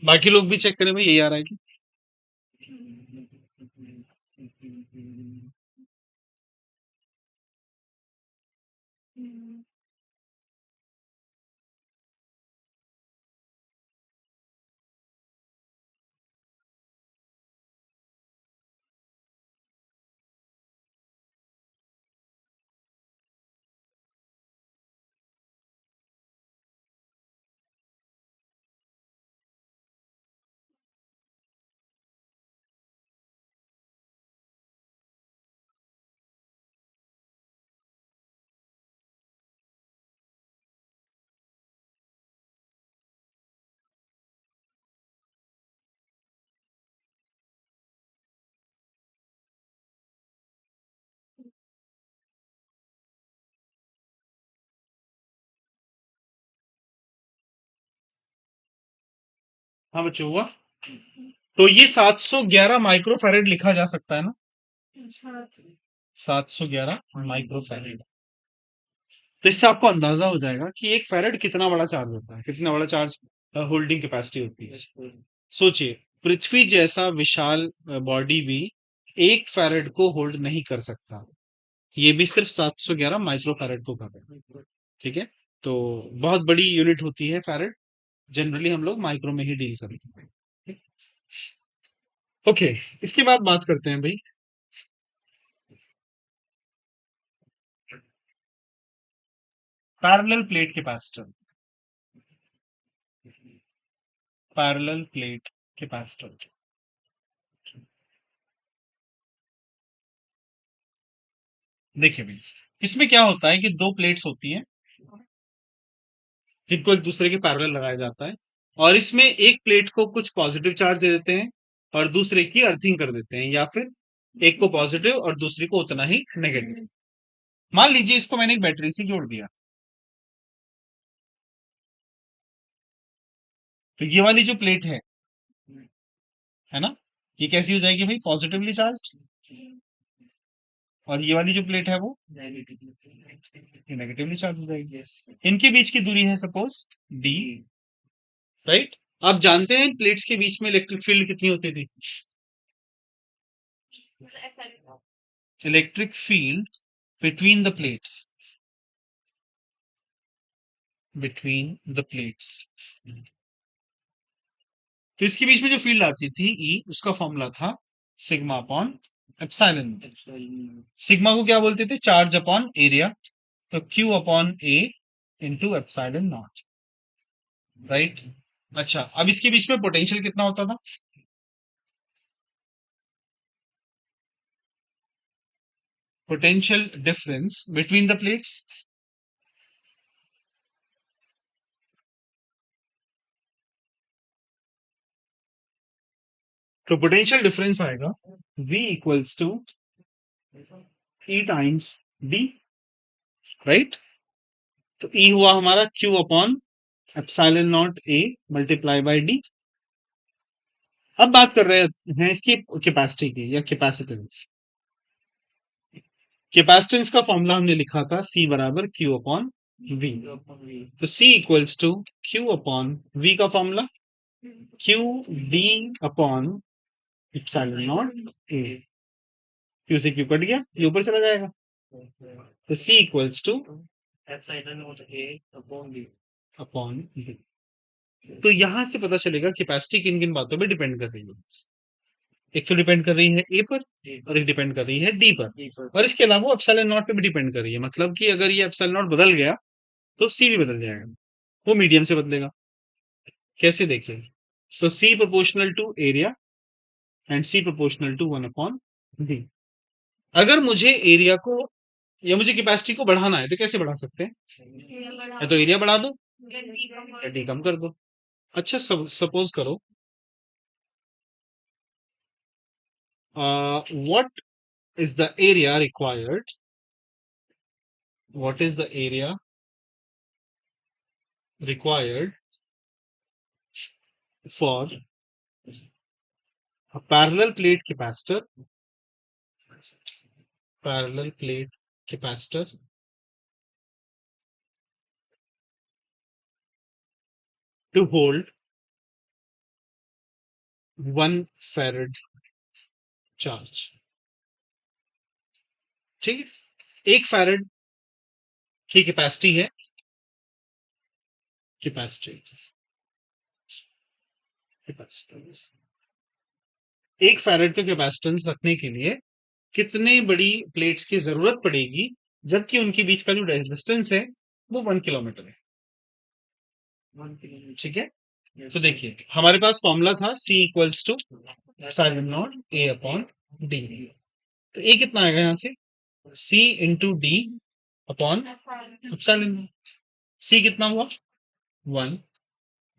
बाकी लोग भी चेक करें भाई, यही आ रहा है कि हाँ बच्चे हुआ। तो ये 711 माइक्रोफैरेड लिखा जा सकता है ना, 711 माइक्रोफैरेड। तो इससे आपको अंदाजा हो जाएगा कि एक फैरेड कितना बड़ा चार्ज होता है, कितना बड़ा चार्ज होल्डिंग कैपेसिटी होती है। Yes, sir. सोचिए, पृथ्वी जैसा विशाल बॉडी भी 1 फैरेड को होल्ड नहीं कर सकता, ये भी सिर्फ 711 माइक्रोफैरेड को कर रहा है। ठीक है, तो बहुत बड़ी यूनिट होती है फैरेड, जनरली हम लोग माइक्रो में ही डील करते हैं। ओके, इसके बाद बात करते हैं भाई parallel plate capacitor. Parallel plate capacitor, देखिए भाई, इसमें क्या होता है कि दो प्लेट्स होती हैं जिनको एक दूसरे के पैरेलल लगाया जाता है, और इसमें एक प्लेट को कुछ पॉजिटिव चार्ज दे देते हैं और दूसरे की अर्थिंग कर देते हैं, या फिर एक को पॉजिटिव और दूसरे को उतना ही नेगेटिव। मान लीजिए इसको मैंने एक बैटरी से जोड़ दिया, तो ये वाली जो प्लेट है ना, ये कैसी हो जाएगी भाई, पॉजिटिवली चार्ज। और ये वाली जो प्लेट है वो नेगेटिवली चार्ज हो जाएगी। Yes. इनके बीच की दूरी है सपोज डी, राइट। आप जानते हैं प्लेट्स के बीच में इलेक्ट्रिक फील्ड कितनी होती थी, electric field between the plates, between the plates, तो इसके बीच में जो फील्ड आती थी ई, उसका फॉर्मूला था सिग्मा अपॉन एप्सिलॉन। Epsilon. सिग्मा को क्या बोलते थे, चार्ज अपॉन एरिया, तो Q upon A into epsilon naught, right. अच्छा, अब इसके बीच में पोटेंशियल कितना होता था? Potential difference between the plates, तो पोटेंशियल डिफरेंस आएगा V equals to E times D, right. तो E हुआ हमारा Q upon epsilon naught A multiply by D। अब बात कर रहे हैं इसकी कैपेसिटी की या कैपेसिटेंस। कैपेसिटेंस का फॉर्मूला हमने लिखा था C बराबर Q अपॉन V। तो C equals to Q upon V का formula Q D upon epsilon naught A। Q से Q कट गया, ये ऊपर चला जाएगा। तो C equals to epsilon naught A upon B. Upon V। तो यहां से पता चलेगा कैपेसिटी किन किन बातों पे डिपेंड कर रही है। एक तो डिपेंड कर रही है ए पर, और एक डिपेंड कर रही है डी पर, और इसके अलावा वो एप्सिलॉन नॉट पे भी डिपेंड कर रही है। मतलब कि अगर ये एप्सिलॉन नॉट बदल गया तो सी भी बदल जाएगा, वो मीडियम से बदलेगा। कैसे देखिए, तो C proportional to area and C proportional to 1 upon D. अगर मुझे एरिया को या मुझे कैपेसिटी को बढ़ाना है तो कैसे बढ़ा सकते हैं? या तो एरिया बढ़ा दो या डी कम कर दो। अच्छा, सपोज करो what is the area required, what is the area required for a parallel plate capacitor to hold 1 farad charge। ठीक है, 1 फैरड की कैपेसिटी है, कैपेसिटी कैपेसिटेंस 1 फैरड का कैपेसिटेंस रखने के लिए कितने बड़ी प्लेट्स की जरूरत पड़ेगी, जबकि उनके बीच का जो डिस्टेंस है वो 1 किलोमीटर है। 1 किलोमीटर। ठीक है, तो देखिए हमारे पास फॉर्मूला था C equals to epsilon naught A upon D। तो ए कितना आएगा यहाँ से? C into D upon epsilon. C कितना हुआ? 1।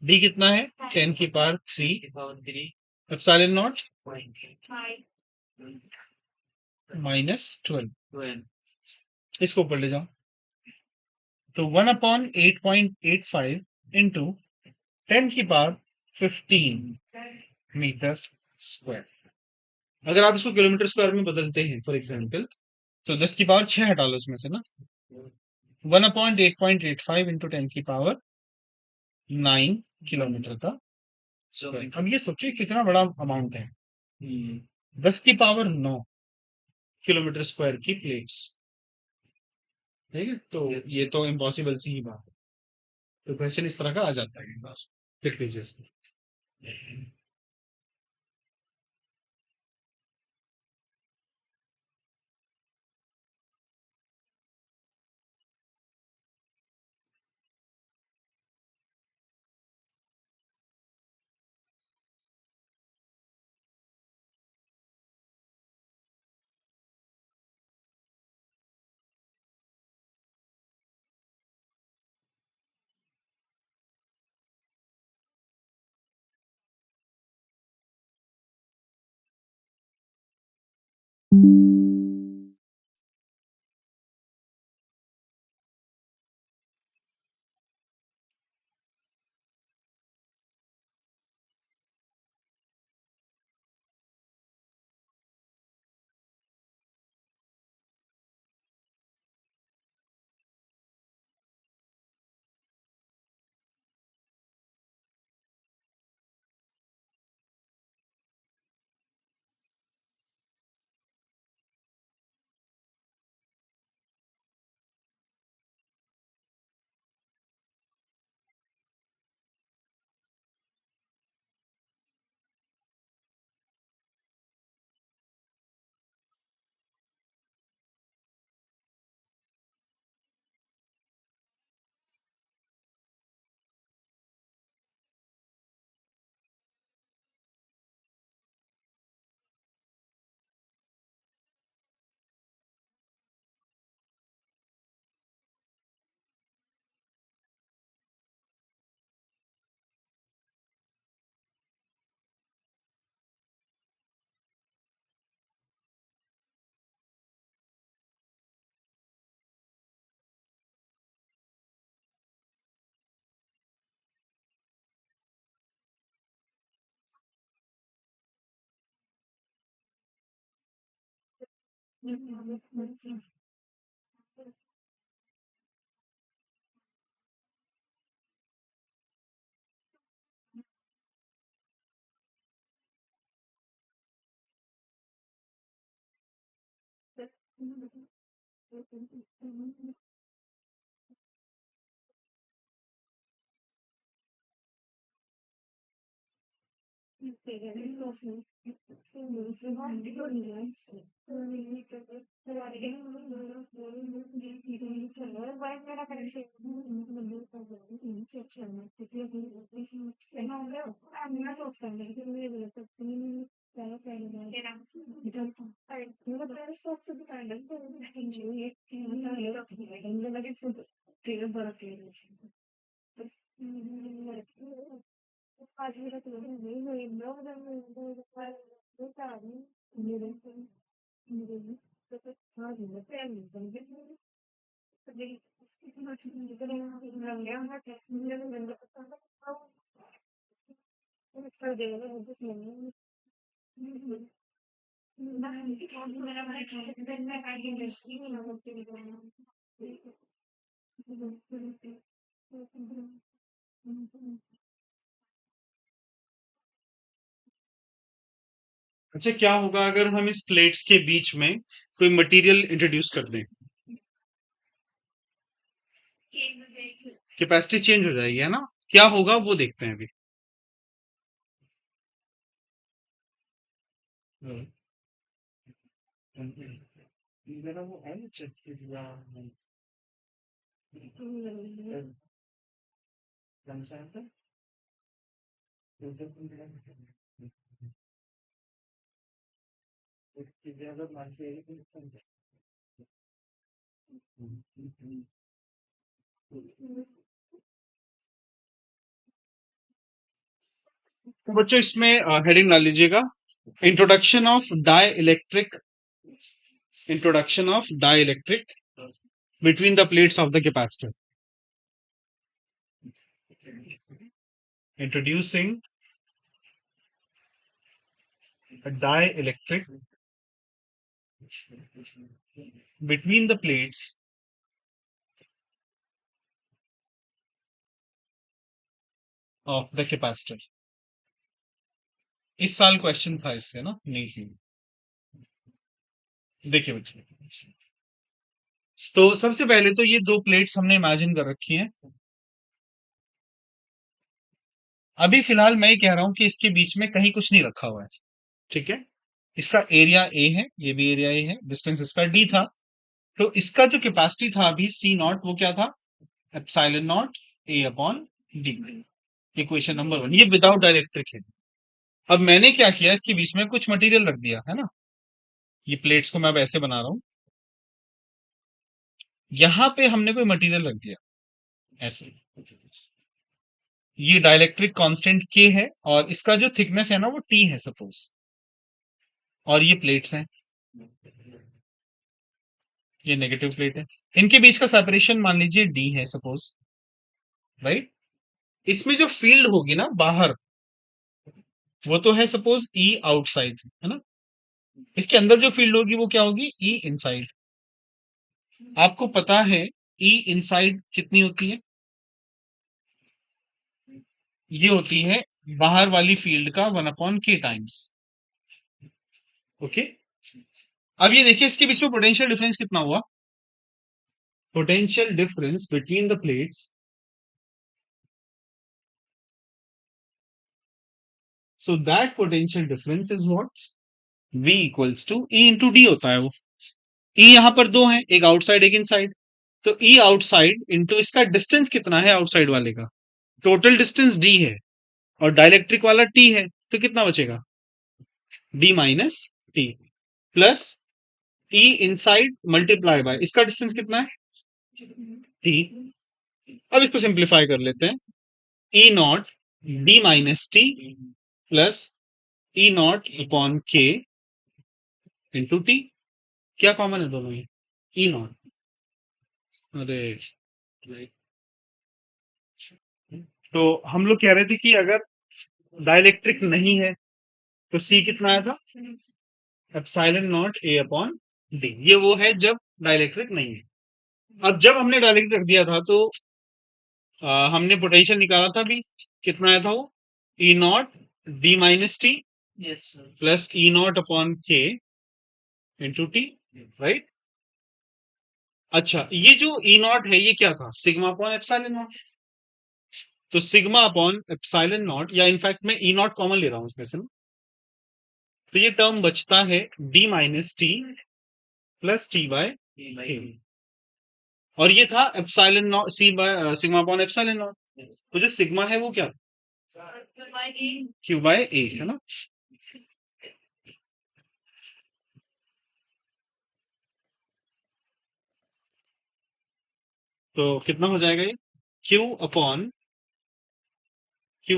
D कितना है? 10 की power 3 power 3 epsilon naught point -12। 12। इसको ऊपर ले जाओ, तो 1/8.85 इंटू 10 की पावर 15 मीटर स्क्वायर। अगर आप इसको किलोमीटर स्क्वायर में बदलते हैं फॉर एग्जाम्पल, तो 10 की पावर 6 हटा लो इसमें से ना। 1/8.85 इंटू 10 की पावर 9 किलोमीटर का स्क्वायर। अब ये सोचिए कितना बड़ा अमाउंट है, 10 की पावर 9 किलोमीटर स्क्वायर की प्लेट्स। ठीक है, तो ये तो इम्पॉसिबल सी ही बात है। तो क्वेश्चन इस तरह का आ जाता है, बस लिख लीजिए इसको। अच्छा, क्या होगा अगर हम इस प्लेट्स के बीच में कोई मटेरियल इंट्रोड्यूस कर दें? कैपेसिटी चेंज हो जाएगी, है ना? क्या होगा वो देखते हैं अभी। तो बच्चों इसमें हेडिंग डाल लीजिएगा, introduction of dielectric, introduction of dielectric between the plates of the capacitor. Introducing a dielectric between the plates of the capacitor. इस साल क्वेश्चन था इससे ना, नहीं? देखिए बच्चों, तो सबसे पहले तो ये दो प्लेट्स हमने इमेजिन कर रखी हैं। अभी फिलहाल मैं ही कह रहा हूं कि इसके बीच में कहीं कुछ नहीं रखा हुआ है, ठीक है? इसका एरिया ए है, ये भी एरिया ए है, डिस्टेंस इसका डी था। तो इसका जो कैपेसिटी था अभी सी नॉट, वो क्या था? Epsilon naught A upon D. Equation number 1, ये विदाउट डाइलेक्ट्रिक है। अब मैंने क्या किया, इसके बीच में कुछ मटेरियल रख दिया है ना, ये प्लेट्स को मैं अब ऐसे बना रहा हूं, यहां पे हमने कोई मटेरियल रख दिया ऐसे। ये डाइलेक्ट्रिक कांस्टेंट के है और इसका जो थिकनेस है ना वो टी है सपोज, और ये प्लेट्स हैं, ये नेगेटिव प्लेट है, इनके बीच का सेपरेशन मान लीजिए डी है सपोज, राइट? इसमें जो फील्ड होगी ना बाहर, वो तो है सपोज ई आउटसाइड, है ना? इसके अंदर जो फील्ड होगी वो क्या होगी? ई इनसाइड। आपको पता है ई इनसाइड कितनी होती है? ये होती है बाहर वाली फील्ड का 1/k टाइम्स। ओके, अब ये देखिए इसके बीच में पोटेंशियल डिफरेंस कितना हुआ? Potential difference between the plates, so that potential difference is what? V equals to E into D होता है वो। E यहां पर दो हैं, एक आउटसाइड एक इनसाइड, तो E आउटसाइड इंटू इसका डिस्टेंस कितना है आउटसाइड वाले का? टोटल डिस्टेंस D है और डाइलेक्ट्रिक वाला T है, तो कितना बचेगा? D minus T plus E inside multiply by इसका डिस्टेंस कितना है? T। अब इसको सिंप्लीफाई कर लेते हैं, E not D minus T plus E not upon K into T। क्या कॉमन है दोनों में? E not. अरे, तो हम लोग कह रहे थे कि अगर डाइलेक्ट्रिक नहीं है तो C कितना आया था? Epsilon naught A upon D. ये वो है जब डाइलेक्ट्रिक नहीं है। अब जब हमने डाइलेक्ट्रिक रख दिया था तो हमने पोटेंशियल निकाला था भी। कितना आया था वो? E not D minus T Yes, sir. Plus E not upon K into T, right. अच्छा, ये जो ई नॉट है ये क्या था? Sigma upon epsilon not. तो सिग्मा अपॉन एप्सिलॉन नॉट, या इनफैक्ट मैं ई नॉट कॉमन ले रहा हूं इसमें से ना, तो ये टर्म बचता है D minus T plus T by K. और ये था epsilon naught C by sigma upon epsilon not. तो जो सिग्मा है वो क्या था? क्यू बाय ए, है ना। तो कितना हो जाएगा ये? Q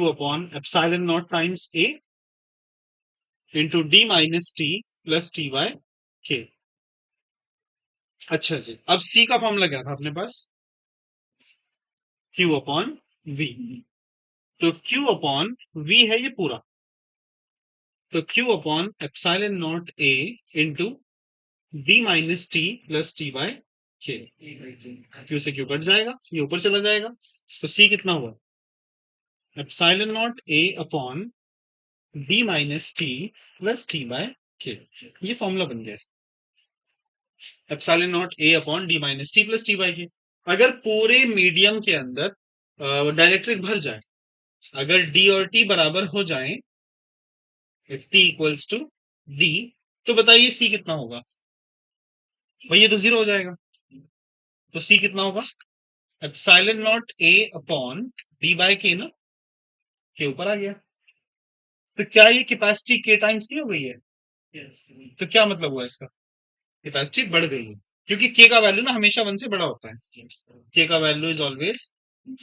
upon epsilon not times A into D minus T plus T by K. अच्छा जी, अब सी का फॉर्मूला क्या था अपने पास? Q upon V. तो क्यू अपॉन वी है ये पूरा, तो Q upon epsilon naught A into D minus T plus T by K. Q से क्यू कट जाएगा, ये ऊपर चला जाएगा। तो सी कितना हुआ? Epsilon naught A upon D minus T plus T by K. ये फॉर्मूला बन गया। Epsilon naught A upon D minus T plus T by K. अगर पूरे मीडियम के अंदर डाइलेक्ट्रिक भर जाए, अगर डी और टी बराबर हो जाएं, if T equals to D, तो बताइए सी कितना होगा? भाई ये तो जीरो हो जाएगा। तो सी कितना होगा? Epsilon naught A upon D by K ना, के ऊपर आ गया। तो क्या ये कैपेसिटी के टाइम्स की हो गई है? तो क्या मतलब हुआ इसका? कैपेसिटी बढ़ गई है, क्योंकि के का वैल्यू ना हमेशा वन से बड़ा होता है। के का value is always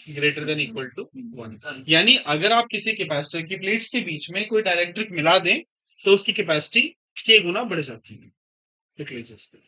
greater than equal to one. यानी अगर आप किसी कैपेसिटर की प्लेट्स के बीच में कोई डाइलेक्ट्रिक मिला दें तो उसकी कैपेसिटी के गुना बढ़ जाती है। देख लीजिए इसको।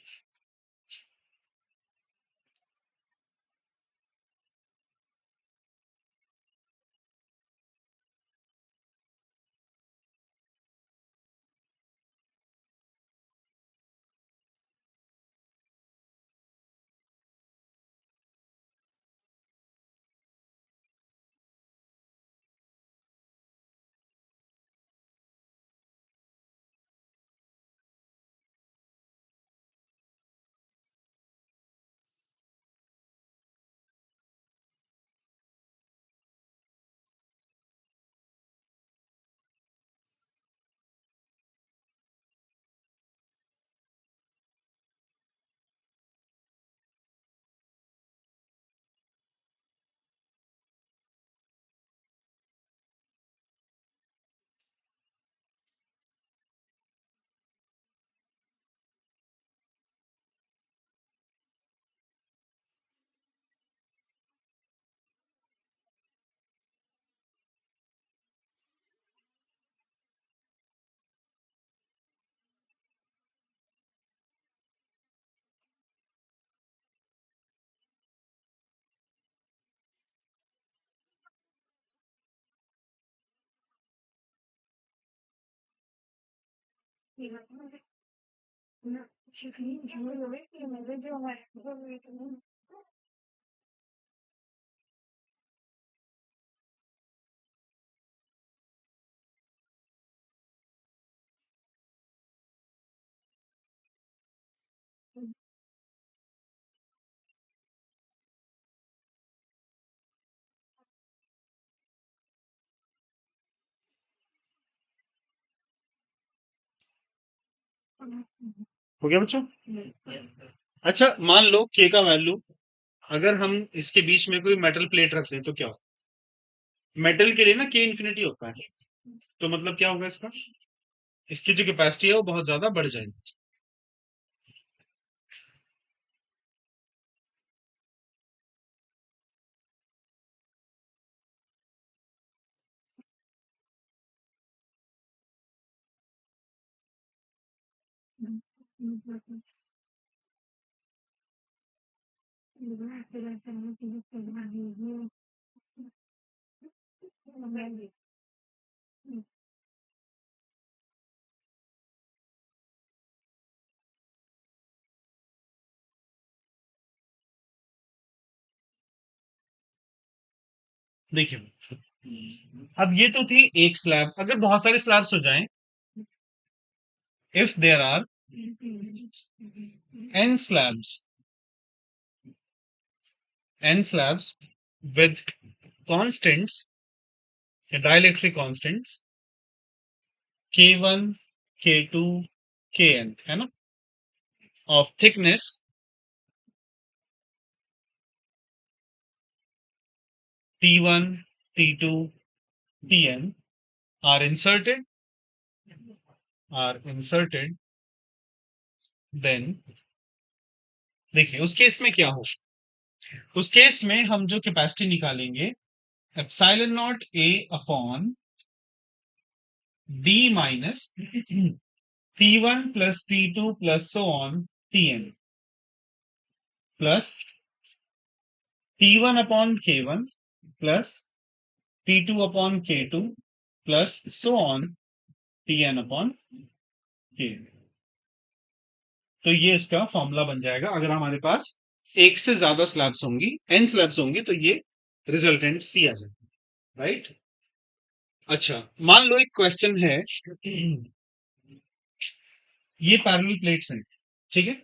हो गया बच्चों? अच्छा, मान लो के का वैल्यू, अगर हम इसके बीच में कोई मेटल प्लेट रख दें तो क्या होगा? मेटल के लिए ना के इन्फिनिटी होता है। तो मतलब क्या होगा इसका? इसकी जो कैपेसिटी है वो बहुत ज्यादा बढ़ जाएगी। देखिए, अब ये तो थी एक स्लैब। अगर बहुत सारे स्लैब्स हो जाएं, if there are n slabs, n slabs with constants, dielectric constants K1, K2, Kn, है ना, of thickness T1, T2, Tn are inserted, then देखिए उस केस में क्या हो। उस केस में हम जो कैपेसिटी निकालेंगे, epsilon naught A upon D minus T1 plus T2 plus so on Tn plus T1 upon K1 plus T2 upon K2 plus so on Tn upon K। तो ये इसका फॉर्मूला बन जाएगा। अगर हमारे पास एक से ज्यादा स्लैब्स होंगी, n स्लैब्स होंगी, तो ये रिजल्टेंट सी आ जाएगा, राइट। अच्छा, मान लो एक क्वेश्चन है, ये पैरेलल प्लेट्स हैं, ठीक है,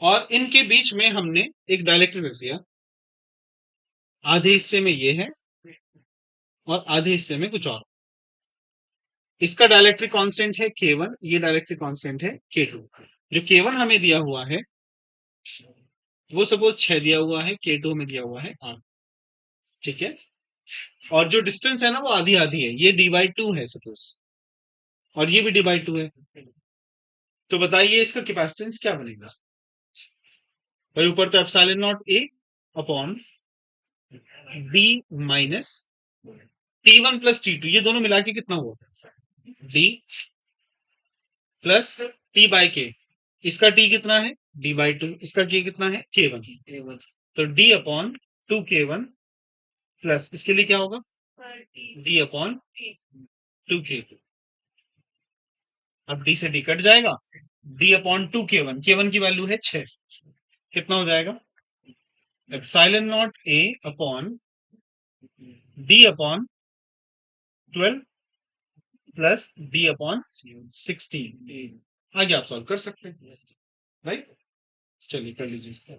और इनके बीच में हमने एक डाइलेक्ट्रिक रख दिया। आधे हिस्से में ये है और आधे हिस्से में कुछ और। इसका डाइलेक्ट्रिक कांस्टेंट है K1, ये डाइलेक्ट्रिक कांस्टेंट है K2। जो K1 हमें दिया हुआ है वो सपोज 6 दिया हुआ है, K2 हमें दिया हुआ है 8, ठीक है। और जो डिस्टेंस है ना वो आधी आधी है, ये डी/2 है सपोज, और ये भी डी/2 है। तो बताइए इसका कैपेसिटेंस क्या बनेगा। भाई ऊपर तो epsilon naught A upon D minus T1 plus T2, ये दोनों मिला के कितना हुआ, डी प्लस T/K। इसका T कितना है, डी/2। इसका K कितना है, K1। तो D अपॉन 2K1 प्लस इसके लिए क्या होगा, D अपॉन 2K2। अब D से D कट जाएगा, D अपॉन 2K1, K1 की वैल्यू है 6, कितना हो जाएगा, epsilon naught A upon D upon 12 plus D upon 16। आगे आप सॉल्व कर सकते हैं, राइट। चलिए कर लीजिए इसका।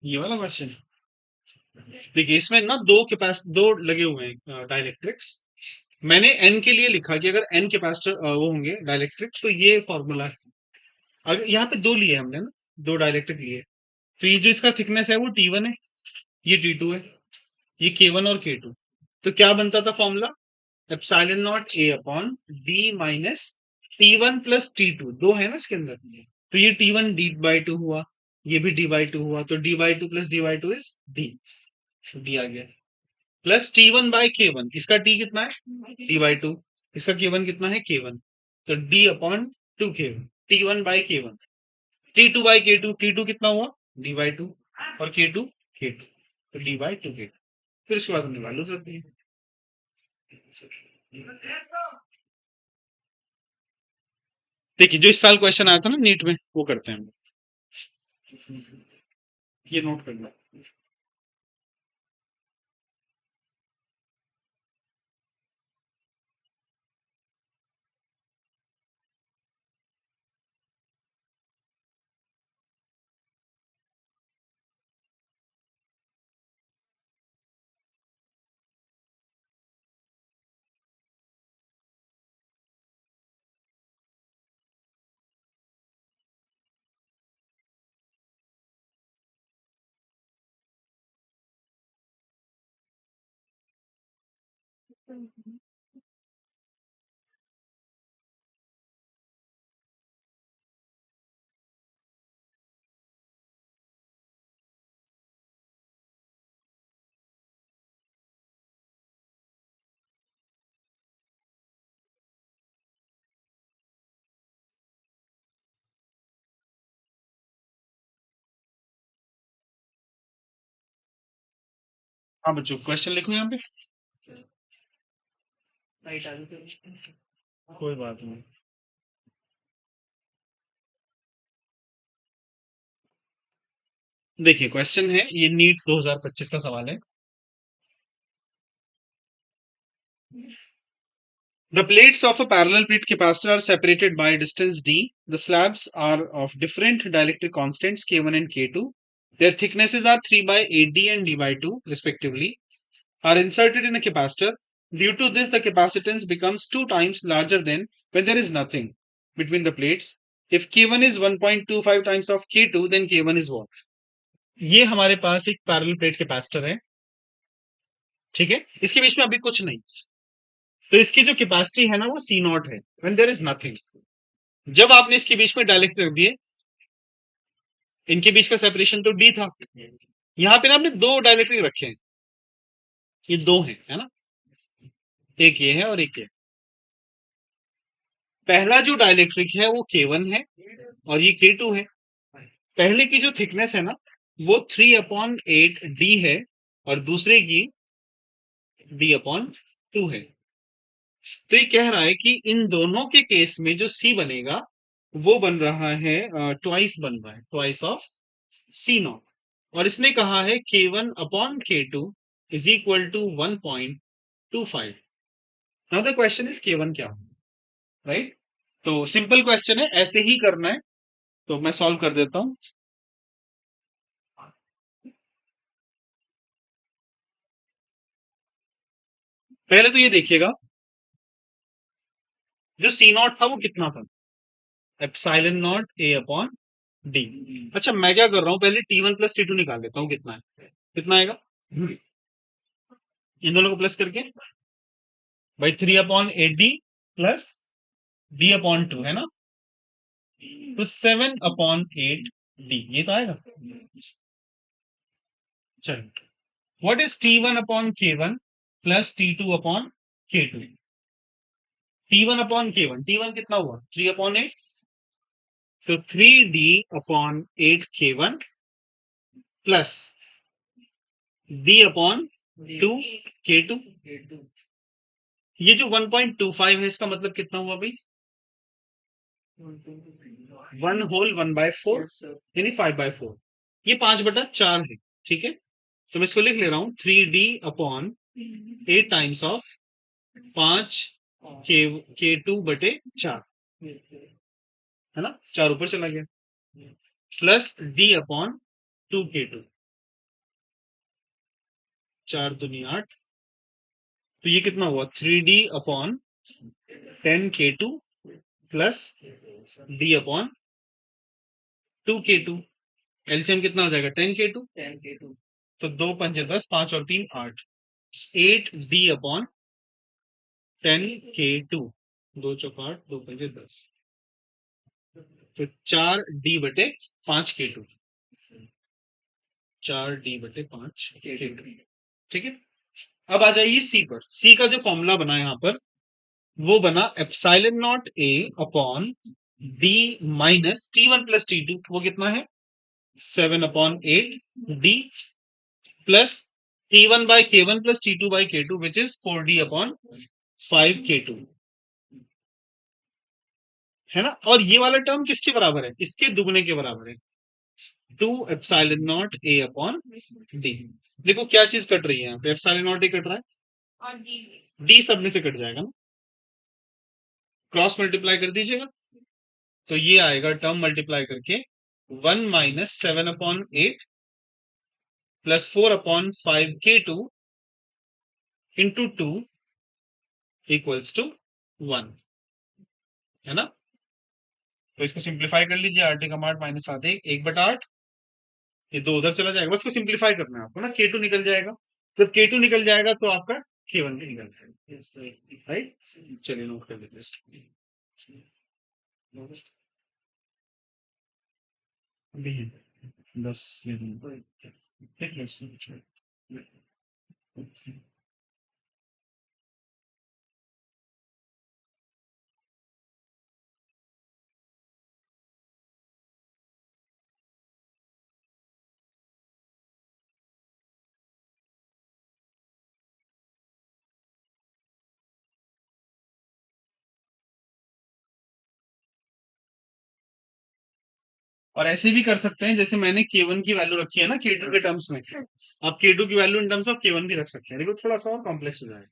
ये वाला क्वेश्चन देखिए, इसमें ना दो लगे हुए हैं डाइलेक्ट्रिक्स। मैंने n के लिए लिखा कि अगर n कैपेसिटर वो होंगे डाइलेक्ट्रिक, तो ये फॉर्मूला है। अगर यहाँ पे दो लिए हमने ना, दो डाइलेक्ट्रिक लिए, तो ये जो इसका थिकनेस है वो T1 है, ये T2 है, ये K1 और K2। तो क्या बनता था formula, epsilon naught A upon D minus T1 plus T2, दो है ना इसके अंदर, तो ये T1 D/2 हुआ, ये भी D/2 हुआ, तो D/2 plus D/2 is D। D आ गया, प्लस T1/K1, इसका T कितना है, D/2, इसका K1 कितना है, K1। तो D upon 2K1, T1/K1, T2/K2, T2 कितना हुआ, D/2, और K2 K2, तो D/2K2। फिर उसके बाद हमने वैल्यूज रख दी। देखिए जो इस साल क्वेश्चन आया था ना नीट में, वो करते हैं हम, ये नोट कर लो। हाँ बच्चों, क्वेश्चन लिखो यहाँ पे। Right answer. कोई बात नहीं। देखिए क्वेश्चन है, ये नीट 2025 का सवाल है। The plates of a parallel plate capacitor are separated by a distance d. The slabs are of different dielectric constants K1 and K2. Their thicknesses are 3 by 8d and d by 2 respectively. Are inserted in a capacitor. Due to this, the capacitance becomes 2 times larger than when there is nothing between the plates. If K1 is 1.25 times of K2, then K1 is what? ये हमारे पास एक parallel plate capacitor है, ठीक है। इसके बीच में अभी कुछ नहीं, तो इसकी जो कैपेसिटी है ना वो सी नॉट है व्हेन देयर इज नथिंग। जब आपने इसके बीच में डायरेक्ट रख दिए, इनके बीच का सेपरेशन तो डी था, यहां पे ना आपने दो डायरेक्ट्रिक रखे हैं, ये दो हैं, है ना, एक ये है और एक ये। पहला जो डायलेक्ट्रिक है वो K1 है और ये K2 है। पहले की जो थिकनेस है ना वो 3/8 d है और दूसरे की d/2 है। तो ये कह रहा है कि इन दोनों के केस में जो C बनेगा वो बन रहा है, ट्वाइस बन रहा है, ट्वाइस ऑफ C नॉट। और इसने कहा है K1/K2 is equal to 1.25। Now the question is K1 क्या, राइट। तो सिंपल क्वेश्चन है, ऐसे ही करना है। तो मैं सॉल्व कर देता हूं। पहले तो ये देखिएगा, जो सी नॉट था वो कितना था, एप्सिलॉन नॉट A/d। अच्छा मैं क्या कर रहा हूं, पहले T1 + T2 निकाल लेता हूं, कितना है, कितना आएगा इन दोनों को प्लस करके, भाई 3/8d प्लस d/2 है ना, तो 7/8d ये तो आएगा। चलो, what is T1/K1 plus T2/K2? T1/K1 कितना हुआ, 3/8, तो 3d/8 K1 plus d/2 K2। ये जो 1.25 है इसका मतलब कितना हुआ भाई, 1/1/4 यानी 5/4। ये 5/4 है, ठीक है। तो मैं इसको लिख ले रहा हूं 3d/8 टाइम्स ऑफ 5 K2/4, है ना, 4 ऊपर चला गया, प्लस d/2 K2, 4 दूनी 8, तो ये कितना हुआ 3d/10 K2 plus d/2 K2। LCM कितना हो जाएगा 10 K2, 10 K2। तो 2 पंजे 10, 5 और 3 8, 8d/10 K2, 2 चौक 8, 2 पंजे 10, तो 4d/5 K2, 4d/5 K2, ठीक है। अब आ जाइए सी पर। सी का जो फॉर्मूला बना यहां पर वो बना epsilon not A/d minus T1 + T2, वो कितना है 7/8d plus T1/K1 plus T2/K2 which is 4d/5 K2, है ना। और ये वाला टर्म किसके बराबर है, इसके दुगने के बराबर है, 2/0 A/d। देखो क्या चीज कट रही है यहाँ पे, ε0 कट रहा है और डी सब में से कट जाएगा ना, क्रॉस मल्टीप्लाई कर दीजिएगा, तो ये आएगा टर्म मल्टीप्लाई करके 1 minus 7/8 plus 4/5 K2 into 2 equals to 1, है ना। तो इसको सिंप्लीफाई कर लीजिए, 8 माइनस 7 1/8, ये 2 उधर चला जाएगा, बस को सिंप्लीफाई करना है आपको ना, K2 निकल जाएगा। जब K2 निकल जाएगा तो आपका K1 भी निकल जाएगा, राइट। चलिए नोट कर लेते हैं अभी 10 ठीक है। और ऐसे भी कर सकते हैं जैसे मैंने K1 की वैल्यू रखी है ना K2 के टर्म्स में, आप K2 की value in terms of K1 भी रख सकते हैं। देखो थोड़ा सा और कॉम्प्लेक्स हो जाएगा।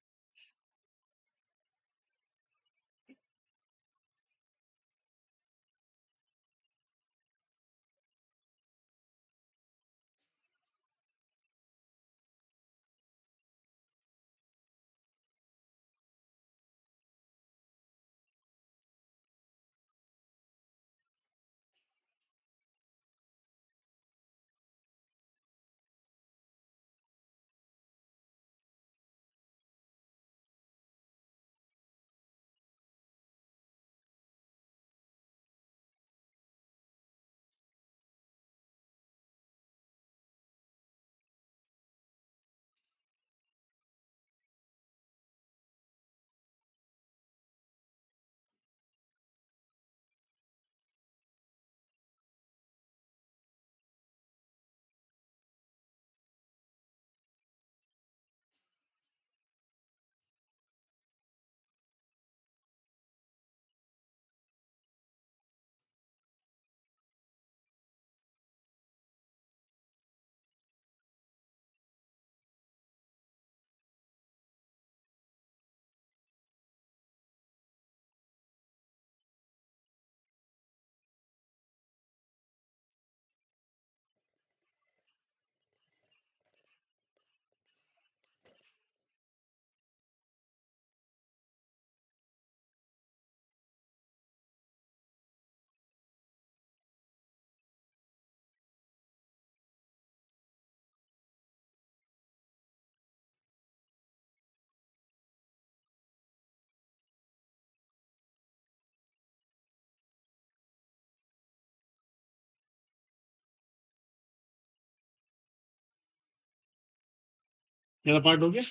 ये पार्ट हो गया।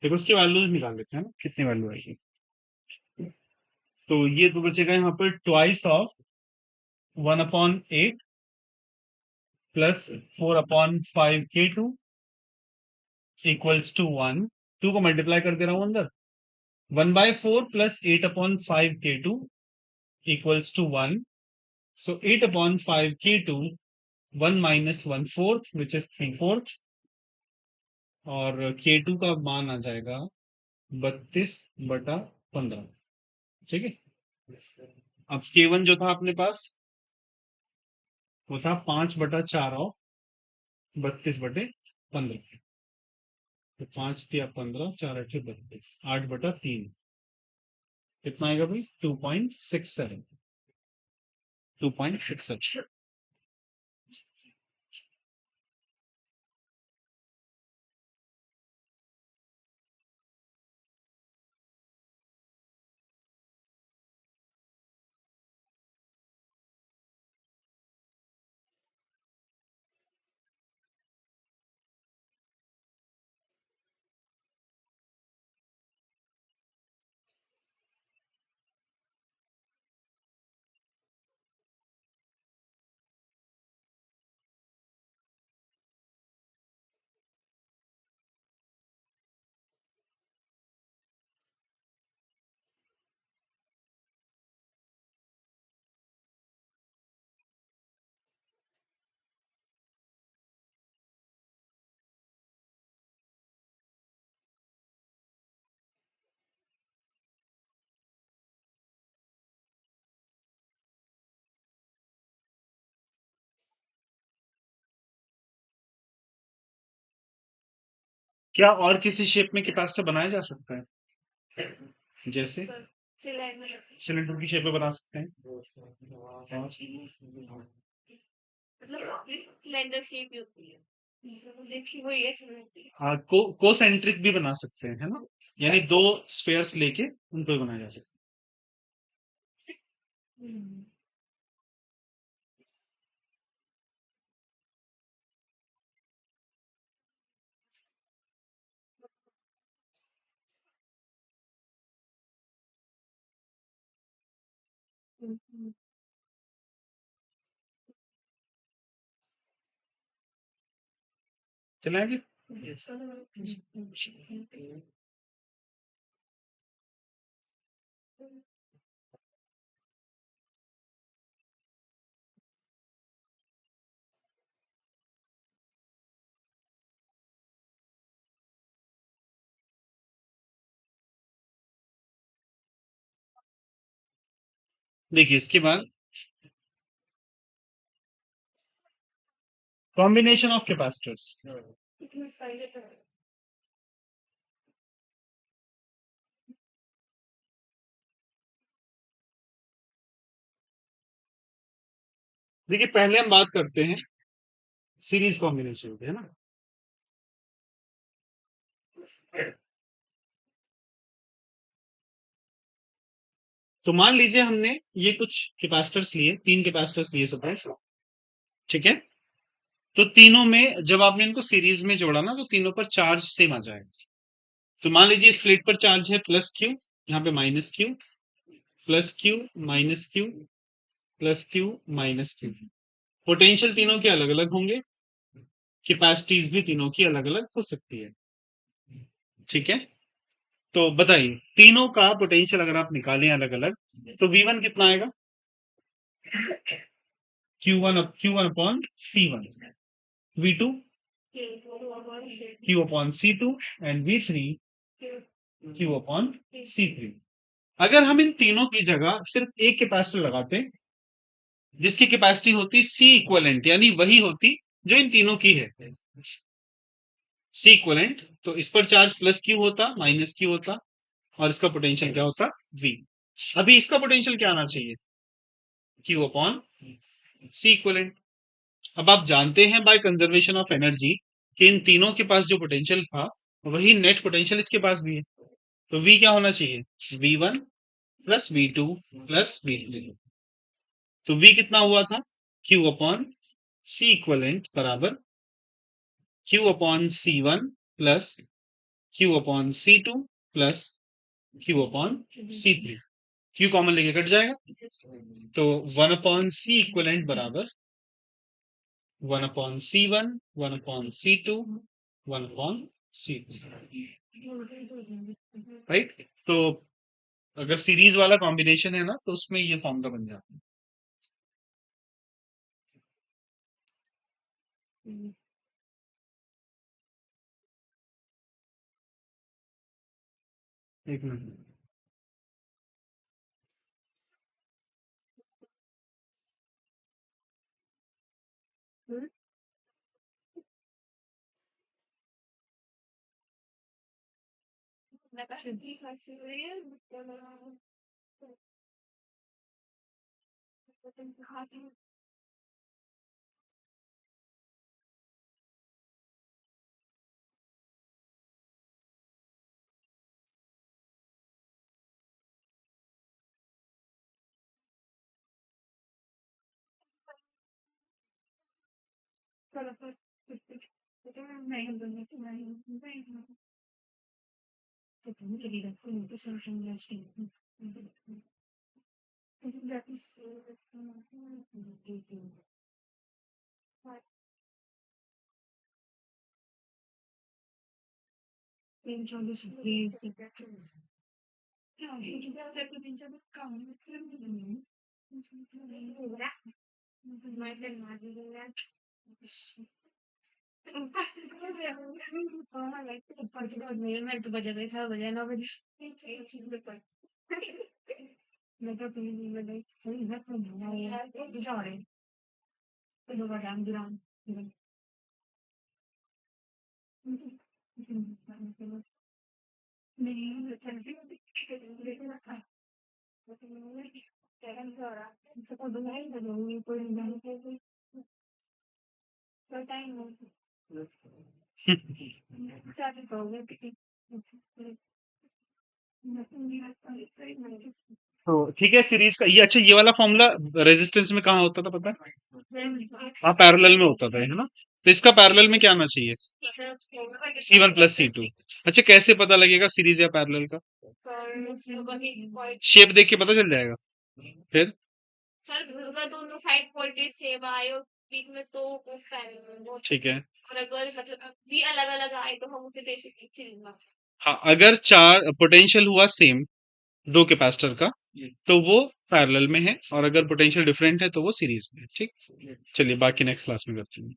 देखो उसकी वैल्यूज निकाल लेते हैं ना, कितनी वैल्यू आएगी। तो ये तो बचेगा यहाँ पर twice of 1/8 plus 4/5 K2 equals to 1। 2 को मल्टीप्लाई कर दे रहा हूं अंदर। 1/4 plus 8/5 K2 equals to 1। So 8/5 K2, 1 minus 1/4 which is 3/4, और K2 का मान आ जाएगा 32/15। ठीक है। अब K1 जो था अपने पास वो था 5/4 और 32/15। तो 5 × 15, 4 × 32, 8/3। कितना आएगा भाई? 2.67। 2.67। क्या और किसी शेप में कैपेसिटर बनाया जा सकता है? जैसे सिलेंडर की शेप में बना सकते हैं। सिलेंडर शेप ही होती है। देखिए वही है। हाँ, कोसेंट्रिक भी बना सकते हैं, है ना? यानी दो स्फेयर्स लेके उनको भी बनाया जा सकता है। चलाएंगे। देखिए इसके बाद कॉम्बिनेशन ऑफ कैपेसिटर्स। देखिए पहले हम बात करते हैं सीरीज कॉम्बिनेशन की, है ना। तो मान लीजिए हमने ये कुछ कैपेसिटर्स लिए, 3 कैपेसिटर्स लिए सपोज, ठीक है। तो तीनों में जब आपने इनको सीरीज में जोड़ा ना, तो तीनों पर चार्ज सेम आ जाएगा। तो मान लीजिए इस प्लेट पर चार्ज है प्लस क्यू, यहाँ पे minus Q, plus Q, minus Q, plus Q, minus Q. Potential तीनों के अलग अलग होंगे, कैपेसिटीज भी तीनों की अलग अलग हो सकती है, ठीक है। तो बताइए तीनों का पोटेंशियल अगर आप निकालें अलग अलग, तो V1 कितना आएगा? Q1 upon C1, V2 Q upon C2 and V3 Q upon C3। अगर हम इन तीनों की जगह सिर्फ एक कैपेसिटर लगाते, जिसकी कैपेसिटी होती C इक्वलेंट, यानी वही होती जो इन तीनों की है, C इक्वलेंट, तो इस पर चार्ज प्लस क्यू होता, माइनस क्यू होता, और इसका पोटेंशियल क्या होता? V। अभी इसका पोटेंशियल क्या आना चाहिए? Q upon C equivalent. अब आप जानते हैं बाय कंजर्वेशन ऑफ एनर्जी कि इन तीनों के पास जो पोटेंशियल था, वही नेट पोटेंशियल इसके पास भी है। तो V क्या होना चाहिए? V1 plus V2 plus V3। तो V कितना हुआ था? Q अपॉन C इक्वलेंट बराबर Q upon C1 plus Q upon C2 plus Q upon C3। Q common लेके कट जाएगा, तो 1 अपॉन C इक्वलेंट बराबर 1 upon C1, 1 upon C2, 1 upon C3, right. तो अगर सीरीज वाला कॉम्बिनेशन है ना, तो उसमें ये फॉर्मूला बन जाता है। एक मिनट। तो ठीक है, सीरीज का ये, अच्छा ये वाला फॉर्मूला रेजिस्टेंस में कहाँ होता था पता है? हाँ, पैरेलल में होता था, है ना। तो इसका पैरेलल में क्या आना चाहिए? C1 plus C2। अच्छा कैसे पता लगेगा सीरीज या पैरेलल का? शेप देख के पता चल जाएगा। फिर ठीक है। हाँ, अगर चार पोटेंशियल हुआ सेम दो कैपेसिटर का, तो वो पैरेलल में है, और अगर पोटेंशियल डिफरेंट है तो वो सीरीज में है, ठीक। चलिए बाकी नेक्स्ट क्लास में करते हैं।